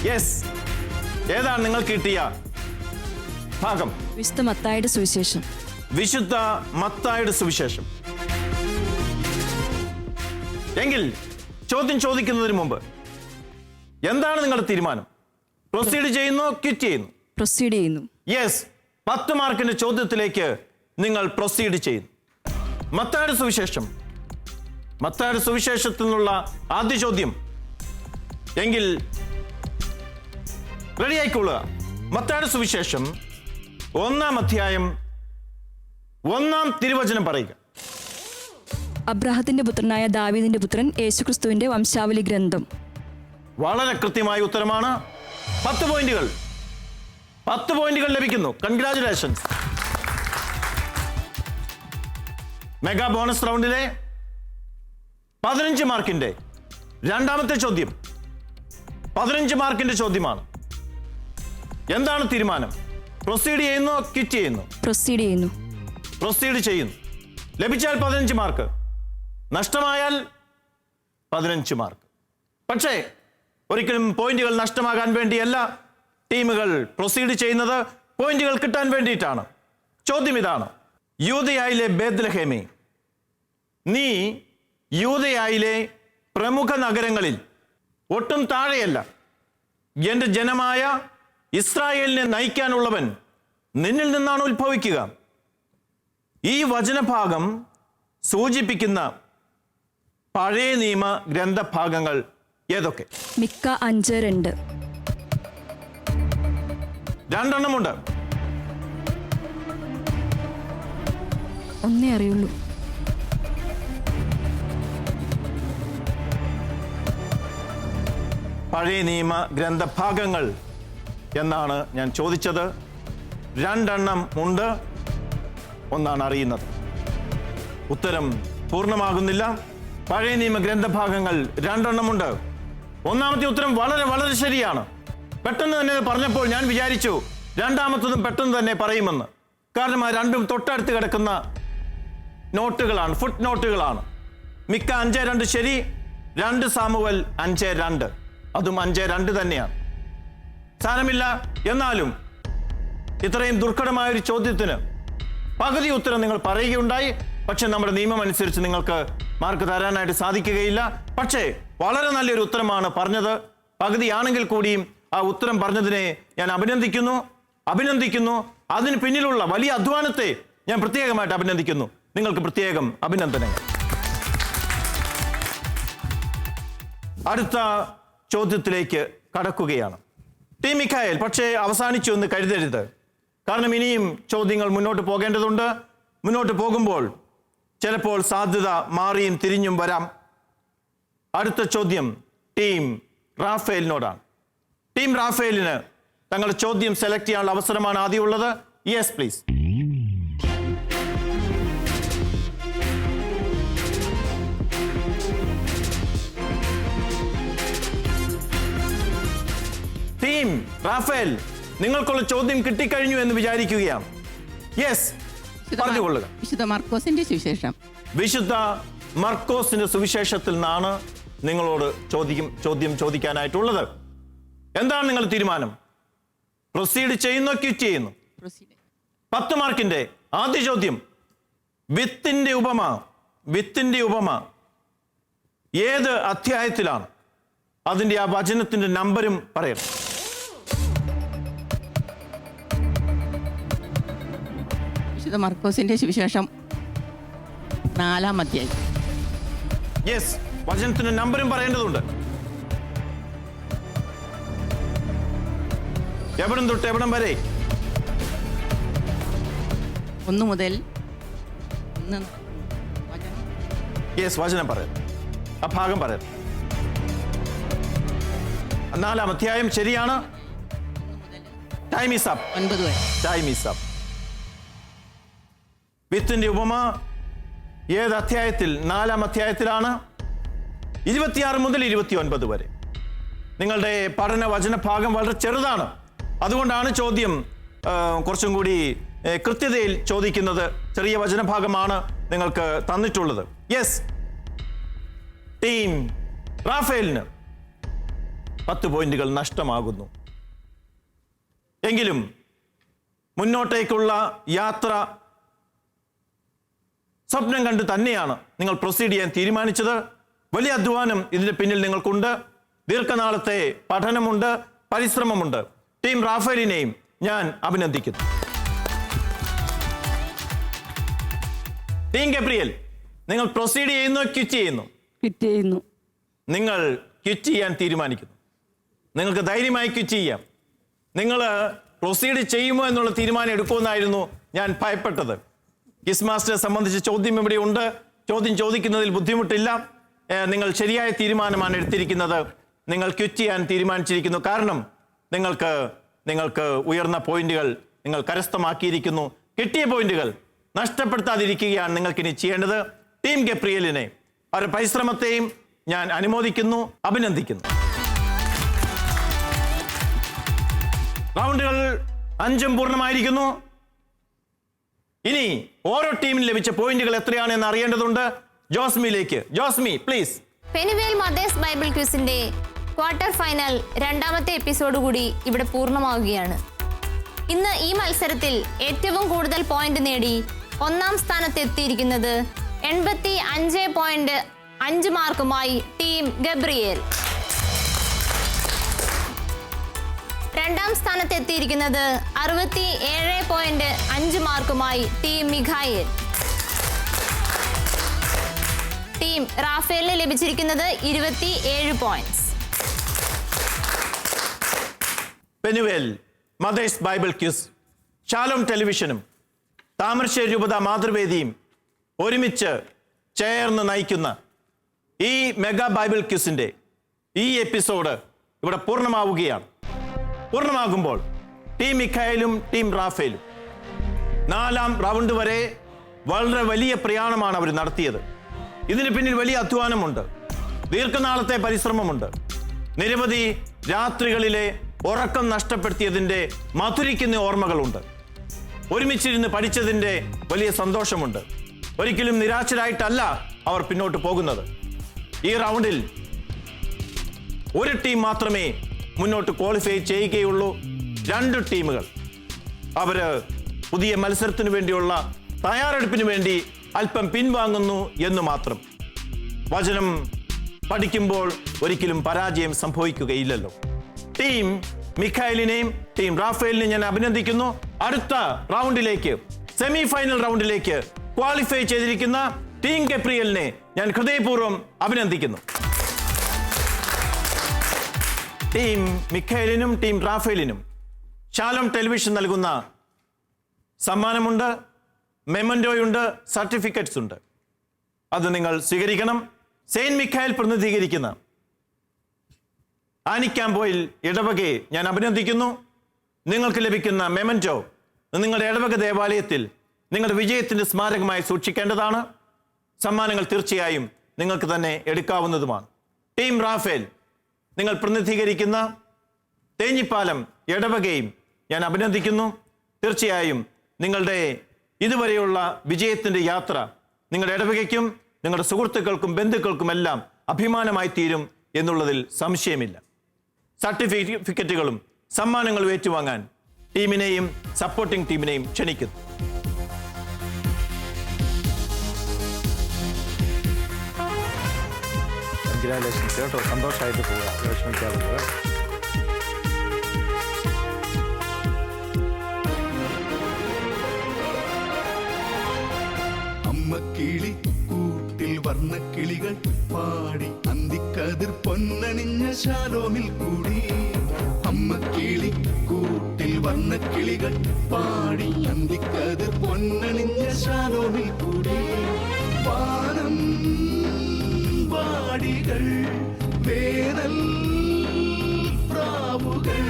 [SPEAKER 8] യെസ്, ഏതാണ് നിങ്ങൾക്ക് കിട്ടിയ ഭാഗം?
[SPEAKER 5] വിശുദ്ധ മത്തായിയുടെ സുവിശേഷം.
[SPEAKER 8] വിശുദ്ധ മത്തായിയുടെ സുവിശേഷം. എങ്കിൽ ചോദ്യം ചോദിക്കുന്നതിന് മുമ്പ് എന്താണ് നിങ്ങളുടെ തീരുമാനം? പ്രൊസീഡ് ചെയ്യുന്നു, ക്വിറ്റ് ചെയ്യുന്നു?
[SPEAKER 5] പ്രൊസീഡ് ചെയ്യുന്നു.
[SPEAKER 8] യെസ്, 10 മാർക്കിന്റെ ചോദ്യത്തിലേക്ക് നിങ്ങൾ പ്രൊസീഡ് ചെയ്യുന്നു. മത്തായിയുടെ സുവിശേഷം. മത്തായിയുടെ സുവിശേഷത്തിൽ നിന്നുള്ള ആദ്യ ചോദ്യം. എങ്കിൽ റെഡി ആയിക്കൊള്ളുക. മത്തായിയുടെ സുവിശേഷം 1-ാം അധ്യായം 1-ാം തിരുവചനം പറയുക.
[SPEAKER 5] അബ്രാഹത്തിന്റെ പുത്രനായ ദാവീദിന്റെ പുത്രൻ യേശുക്രിസ്തുവിന്റെ വംശാവലി ഗ്രന്ഥം.
[SPEAKER 8] വളരെ കൃത്യമായ ഉത്തരമാണ്. 10 പോയിന്റുകൾ. 10 പോയിന്റുകൾ ലഭിക്കുന്നു. കൺഗ്രാചുലേഷൻസ്. മെഗാ ബോണസ് റൗണ്ടിലെ 15 മാർക്കിന്റെ രണ്ടാമത്തെ ചോദ്യം 15 മാർക്കിന്റെ ചോദ്യമാണ്. എന്താണ് തീരുമാനം? പ്രൊസീഡ് ചെയ്യുന്നു, ക്വിറ്റ് ചെയ്യുന്നു?
[SPEAKER 5] പ്രൊസീഡ് ചെയ്യുന്നു.
[SPEAKER 8] പ്രൊസീഡ് ചെയ്യുന്നു. ലഭിച്ചാൽ 15 മാർക്ക്, നഷ്ടമായാൽ 15 മാർക്ക്. പക്ഷേ ഒരിക്കലും പോയിന്റുകൾ നഷ്ടമാകാൻ വേണ്ടിയല്ല ടീമുകൾ പ്രൊസീഡ് ചെയ്യുന്നത്, പോയിന്റുകൾ കിട്ടാൻ വേണ്ടിയിട്ടാണ്. ചോദ്യം ഇതാണ്: യൂദയായിലെ ബേത്ലഹേമേ, നീ യൂദയായിലെ പ്രമുഖ നഗരങ്ങളിൽ ഒട്ടും താഴെയല്ല. എൻ്റെ ജനമായ ഇസ്രായേലിനെ നയിക്കാനുള്ളവൻ നിന്നിൽ നിന്നാണ് ഉത്ഭവിക്കുക. ഈ വചനഭാഗം സൂചിപ്പിക്കുന്ന പഴയ നിയമ ഗ്രന്ഥഭാഗങ്ങൾ ഏതൊക്കെ?
[SPEAKER 5] മിക്ക 5:2.
[SPEAKER 8] 2 എണ്ണമുണ്ട്.
[SPEAKER 5] ഒന്നേ അറിയുള്ളൂ.
[SPEAKER 8] പഴയ നിയമ ഗ്രന്ഥഭാഗങ്ങൾ എന്നാണ് ഞാൻ ചോദിച്ചത്. 2 ഉണ്ട്, 1 അറിയുന്നത്. ഉത്തരം പൂർണ്ണമാകുന്നില്ല. പഴയ നിയമ ഗ്രന്ഥഭാഗങ്ങൾ 2 ഉണ്ട്. 1ാമത്തെ ഉത്തരം വളരെ വളരെ ശരിയാണ്. പെട്ടെന്ന് തന്നെ പറഞ്ഞപ്പോൾ ഞാൻ വിചാരിച്ചു 2ാമത്തതും പെട്ടെന്ന് തന്നെ പറയുമെന്ന്. കാരണം ആ 2ഉം തൊട്ടടുത്ത് കിടക്കുന്ന നോട്ടുകളാണ്, ഫുട് നോട്ടുകളാണ്. മിക്ക 5-2 ശരി, 2 സാമുവൽ 5-2, അതും 5-2 തന്നെയാണ്. സാരമില്ല. എന്നാലും ഇത്രയും ദുർഘടമായ ഒരു ചോദ്യത്തിന് പകുതി ഉത്തരം നിങ്ങൾ പറയുകയുണ്ടായി. പക്ഷെ നമ്മുടെ നിയമം അനുസരിച്ച് നിങ്ങൾക്ക് മാർക്ക് തരാനായിട്ട് സാധിക്കുകയില്ല. പക്ഷേ വളരെ നല്ലൊരു ഉത്തരമാണ് പറഞ്ഞത്. പകുതിയാണെങ്കിൽ കൂടിയും ആ ഉത്തരം പറഞ്ഞതിനെ ഞാൻ അഭിനന്ദിക്കുന്നു. അതിന് പിന്നിലുള്ള വലിയ അധ്വാനത്തെ ഞാൻ പ്രത്യേകമായിട്ട് അഭിനന്ദിക്കുന്നു. നിങ്ങൾക്ക് പ്രത്യേകം അഭിനന്ദനങ്ങൾ. അടുത്ത ചോദ്യത്തിലേക്ക് കടക്കുകയാണ്. ടീം മിഖായേൽ പക്ഷേ അവസാനിച്ചു എന്ന് കരുതരുത്. കാരണം ഇനിയും ചോദ്യങ്ങൾ മുന്നോട്ട് പോകേണ്ടതുണ്ട്. മുന്നോട്ട് പോകുമ്പോൾ ചിലപ്പോൾ സാധ്യത മാറിയും തിരിഞ്ഞും വരാം. അടുത്ത ചോദ്യം ടീം റാഫേലിനോടാണ്. ടീം റാഫേലിന് തങ്ങളുടെ ചോദ്യം സെലക്ട് ചെയ്യാനുള്ള അവസരമാണ് ആദ്യമുള്ളത്. Yes please. ടീം റാഫേൽ, നിങ്ങൾക്കുള്ള ചോദ്യം കിട്ടിക്കഴിഞ്ഞു എന്ന് വിചാരിക്കുകയാണ്. യെസ്, പറഞ്ഞുകൊള്ളുക.
[SPEAKER 7] വിശുദ്ധ മർക്കോസിന്റെ സുവിശേഷം.
[SPEAKER 8] വിശുദ്ധ മർക്കോസിന്റെ സുവിശേഷത്തിൽ നിന്നാണ് നിങ്ങളോട് ചോദ്യം ചോദിക്കാനായിട്ടുള്ളത്. എന്താണ് നിങ്ങളുടെ തീരുമാനം? പ്രൊസീഡ് ചെയ്യുന്നോ ക്വിറ്റ് ചെയ്യുന്നു? 10 മാർക്കിന്റെ ആദ്യ ചോദ്യം. വിത്തിന്റെ ഉപമ ഏത് അധ്യായത്തിലാണ്? അതിന്റെ ആ വചനത്തിന്റെ നമ്പരും പറയണം.
[SPEAKER 7] വിശുദ്ധ മർക്കോസിന്റെ സുവിശേഷം 4-ാം അധ്യായം.
[SPEAKER 8] യെസ്, വചനത്തിന്റെ നമ്പരും പറയേണ്ടതുണ്ട്. എവിടം തൊട്ട് എവിടം വരെ?
[SPEAKER 7] 1 മുതൽ.
[SPEAKER 8] യെസ്, വചനം പറയാം, ആ ഭാഗം പറയാം. 4-ാം അധ്യായം ശരിയാണ്. Time is up.
[SPEAKER 7] 9 വരെ.
[SPEAKER 8] Time is up. വിത്തിന്റെ ഉപമ ഏത് അധ്യായത്തിൽ? 4-ാം അധ്യായത്തിലാണ്. 26 മുതൽ 29 വരെ. നിങ്ങളുടെ പഠന വചന ഭാഗം വളരെ ചെറുതാണ്. അതുകൊണ്ടാണ് ചോദ്യം കുറച്ചും കൂടി കൃത്യതയിൽ ചോദിക്കുന്നത്. ചെറിയ വചനഭാഗമാണ് നിങ്ങൾക്ക് തന്നിട്ടുള്ളത്. യെസ്, ടീം റാഫേലിന് 10 പോയിന്റുകൾ നഷ്ടമാകുന്നു. എങ്കിലും മുന്നോട്ടേക്കുള്ള യാത്ര സ്വപ്നം കണ്ട് തന്നെയാണ് നിങ്ങൾ പ്രൊസീഡ് ചെയ്യാൻ തീരുമാനിച്ചത്. വലിയ അധ്വാനം ഇതിന് പിന്നിൽ നിങ്ങൾക്കുണ്ട്. ദീർഘനാളത്തെ പഠനമുണ്ട്, പരിശ്രമമുണ്ട്. ടീം റാഫേലിനെയും ഞാൻ അഭിനന്ദിക്കുന്നു. ടീം ഗബ്രിയേൽ, നിങ്ങൾ പ്രൊസീഡ് ചെയ്യുന്നു ക്വിറ്റ് ചെയ്യുന്നു?
[SPEAKER 6] ക്വിറ്റ് ചെയ്യുന്നു.
[SPEAKER 8] നിങ്ങൾ ക്വിറ്റ് ചെയ്യാൻ തീരുമാനിക്കുന്നു. നിങ്ങൾക്ക് ധൈര്യമായി ക്വിറ്റ് ചെയ്യാം. നിങ്ങൾ പ്രൊസീഡ് ചെയ്യുമോ എന്നുള്ള തീരുമാനം എടുക്കുമെന്നായിരുന്നു ഞാൻ ഭയപ്പെട്ടത്. കിസ് മാസ്റ്ററെ സംബന്ധിച്ച് ചോദ്യം ഇവിടെ ഉണ്ട്. ചോദ്യം ചോദിക്കുന്നതിൽ ബുദ്ധിമുട്ടില്ല. നിങ്ങൾ ശരിയായ തീരുമാനമാണ് എടുത്തിരിക്കുന്നത്. നിങ്ങൾ ക്വിറ്റ് ചെയ്യാൻ തീരുമാനിച്ചിരിക്കുന്നു. കാരണം നിങ്ങൾക്ക് ഉയർന്ന പോയിന്റുകൾ നിങ്ങൾ കരസ്ഥമാക്കിയിരിക്കുന്നു. കിട്ടിയ പോയിന്റുകൾ നഷ്ടപ്പെടുത്താതിരിക്കുകയാണ് നിങ്ങൾക്കിനി ചെയ്യേണ്ടത്. ടീം ഗബ്രിയേലിനെ അവരുടെ പരിശ്രമത്തെയും ഞാൻ അനുമോദിക്കുന്നു, അഭിനന്ദിക്കുന്നു. റൗണ്ടുകൾ 5 പൂർണ്ണമായിരിക്കുന്നു. ഇനി ഓരോ ടീമിന് ലഭിച്ച പോയിന്റുകൾ എത്രയാണെന്ന് അറിയേണ്ടതുണ്ട്. ജോസ്മിയിലേക്ക്. Josmi please.
[SPEAKER 2] Penuel mothers Bible ക്വിസിന്റെ ക്വാർട്ടർ ഫൈനൽ 2ാമത്തെ എപ്പിസോഡ് കൂടി ഇവിടെ പൂർണ്ണമാവുകയാണ്. ഇന്ന് ഈ മത്സരത്തിൽ ഏറ്റവും കൂടുതൽ പോയിന്റ് നേടി 1ാം സ്ഥാനത്ത് എത്തിയിരിക്കുന്നത് 85.5 മാർക്കുമായി ടീം ഗബ്രിയേൽ. 2ാം സ്ഥാനത്ത് എത്തിയിരിക്കുന്നത് 67.5 മാർക്കുമായി ടീം മിഖായേൽ. ടീം റാഫേലിന് ലഭിച്ചിരിക്കുന്നത് 27 points.
[SPEAKER 8] Penuel mothers Bible quiz Shalom ടെലിവിഷനും താമരശ്ശേരി രൂപത മാതൃവേദിയും ഒരുമിച്ച് ചേർന്ന് നയിക്കുന്ന ഈ മെഗാ ബൈബിൾ ക്വിസിൻ്റെ ഈ എപ്പിസോഡ് ഇവിടെ പൂർണ്ണമാവുകയാണ്. പൂർണ്ണമാകുമ്പോൾ ടീം മിഖായേലും ടീം റാഫേലും 4ാം റൗണ്ട് വരെ വളരെ വലിയ പ്രയാണമാണ് അവർ നടത്തിയത്. ഇതിന് പിന്നിൽ വലിയ അധ്വാനമുണ്ട്, ദീർഘനാളത്തെ പരിശ്രമമുണ്ട്, നിരവധി രാത്രികളിലെ ഉറക്കം നഷ്ടപ്പെടുത്തിയതിൻ്റെ മധുരിക്കുന്ന ഓർമ്മകളുണ്ട്, ഒരുമിച്ചിരുന്ന് പഠിച്ചതിൻ്റെ വലിയ സന്തോഷമുണ്ട്. ഒരിക്കലും നിരാശരായിട്ടല്ല അവർ പിന്നോട്ട് പോകുന്നത്. ഈ റൗണ്ടിൽ ഒരു ടീം മാത്രമേ മുന്നോട്ട് ക്വാളിഫൈ ചെയ്യുകയുള്ളൂ. 2 ടീമുകൾ അവർ പുതിയ മത്സരത്തിന് വേണ്ടിയുള്ള തയ്യാറെടുപ്പിന് വേണ്ടി അല്പം പിൻവാങ്ങുന്നു എന്ന് മാത്രം. വചനം പഠിക്കുമ്പോൾ ഒരിക്കലും പരാജയം സംഭവിക്കുകയില്ലല്ലോ. ടീം മിഖായേലിനെയും ടീം റാഫേലിനെയും ഞാൻ അഭിനന്ദിക്കുന്നു. അടുത്ത റൗണ്ടിലേക്ക്, സെമി ഫൈനൽ റൗണ്ടിലേക്ക് ക്വാളിഫൈ ചെയ്തിരിക്കുന്ന ടീം ഗബ്രിയേലിനെ ഞാൻ ഹൃദയപൂർവ്വം അഭിനന്ദിക്കുന്നു. ടീം മിഖായേലിനും ടീം റാഫേലിനും ഷാലോം ടെലിവിഷൻ നൽകുന്ന സമ്മാനമുണ്ട്, മെമന്റോയുണ്ട്, സർട്ടിഫിക്കറ്റ്സ് ഉണ്ട്. അത് നിങ്ങൾ സ്വീകരിക്കണം. സെയിന്റ് മിഖായേൽ പ്രതിനിധീകരിക്കുന്ന ആനിക്കാമ്പോയിൽ ഇടവകയെ ഞാൻ അഭിനന്ദിക്കുന്നു. നിങ്ങൾക്ക് ലഭിക്കുന്ന മെമന്റോ നിങ്ങളുടെ ഇടവക ദേവാലയത്തിൽ നിങ്ങളുടെ വിജയത്തിൻ്റെ സ്മാരകമായി സൂക്ഷിക്കേണ്ടതാണ്. സമ്മാനങ്ങൾ തീർച്ചയായും നിങ്ങൾക്ക് തന്നെ എടുക്കാവുന്നതുമാണ്. ടീം റാഫേൽ നിങ്ങൾ പ്രതിനിധീകരിക്കുന്ന തേഞ്ഞിപ്പാലം ഇടവകയും ഞാൻ അഭിനന്ദിക്കുന്നു. തീർച്ചയായും നിങ്ങളുടെ ഇതുവരെയുള്ള വിജയത്തിൻ്റെ യാത്ര നിങ്ങളുടെ ഇടവകയ്ക്കും നിങ്ങളുടെ സുഹൃത്തുക്കൾക്കും ബന്ധുക്കൾക്കുമെല്ലാം അഭിമാനമായി തീരും എന്നുള്ളതിൽ സംശയമില്ല. സർട്ടിഫിക്കറ്റുകളും സമ്മാനങ്ങളും ഏറ്റുവാങ്ങാൻ ടീമിനെയും സപ്പോർട്ടിംഗ് ടീമിനെയും ക്ഷണിക്കുന്നു. കൺഗ്രാജുലേഷൻസ് കേട്ടോ, സന്തോഷമായിട്ട് പോവുക, വിഷമിക്കാതെ.
[SPEAKER 1] അമ്മക്കിളി കൂട്ടിൽ വർണ്ണക്കിളികൾ പാടി അന്തിക്കതിർ പൊന്നണിഞ്ഞ ശാലോമിൽ കൂടി. അമ്മക്കിളി കൂട്ടിൽ വർണ്ണക്കിളികൾ പാടി അന്തിക്കതിർ പൊന്നണിഞ്ഞ ശാലോമിൽ കൂടി. വാനം വാടികൾ വേനൽ പ്രാവുകൾ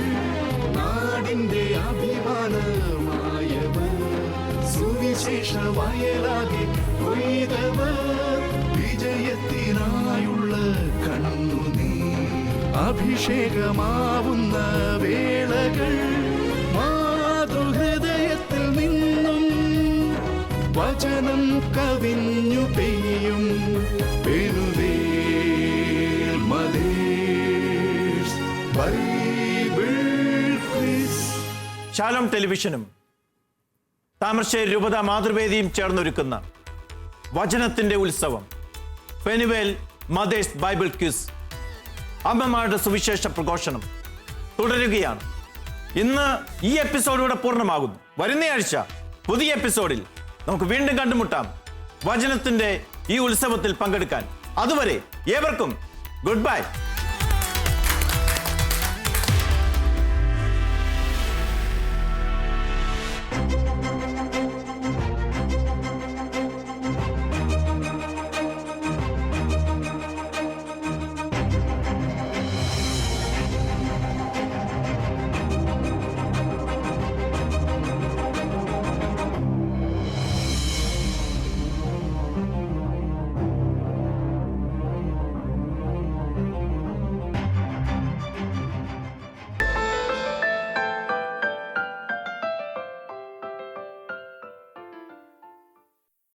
[SPEAKER 1] നാടിന്റെ അഭിമാനമായവർ സുവിശേഷ വയലാകെ കൊയ്തവർ വിജയത്തിനായുള്ള കണ്ണുനീർ അഭിഷേകമാവുന്ന വേളകൾ മാതൃഹൃദയത്തിൽ നിന്നും വചനം കവിഞ്ഞു പെയ്യും Penuel mothers Bible quiz.
[SPEAKER 8] Shalom ടെലിവിഷനും താമരശ്ശേരി രൂപത മാതൃവേദിയും ചേർന്നൊരുക്കുന്ന വചനത്തിൻ്റെ ഉത്സവം പെനുവേൽ മദേഴ്സ് ബൈബിൾ ക്വിസ്, അമ്മമാരുടെ സുവിശേഷ പ്രഘോഷണം തുടരുകയാണ്. ഇന്ന് ഈ എപ്പിസോഡിലൂടെ പൂർണ്ണമാകുന്നു. വരുന്നയാഴ്ച പുതിയ എപ്പിസോഡിൽ നമുക്ക് വീണ്ടും കണ്ടുമുട്ടാം വചനത്തിൻ്റെ ഈ ഉത്സവത്തിൽ പങ്കെടുക്കാൻ. അതുവരെ ഏവർക്കും ഗുഡ് ബൈ.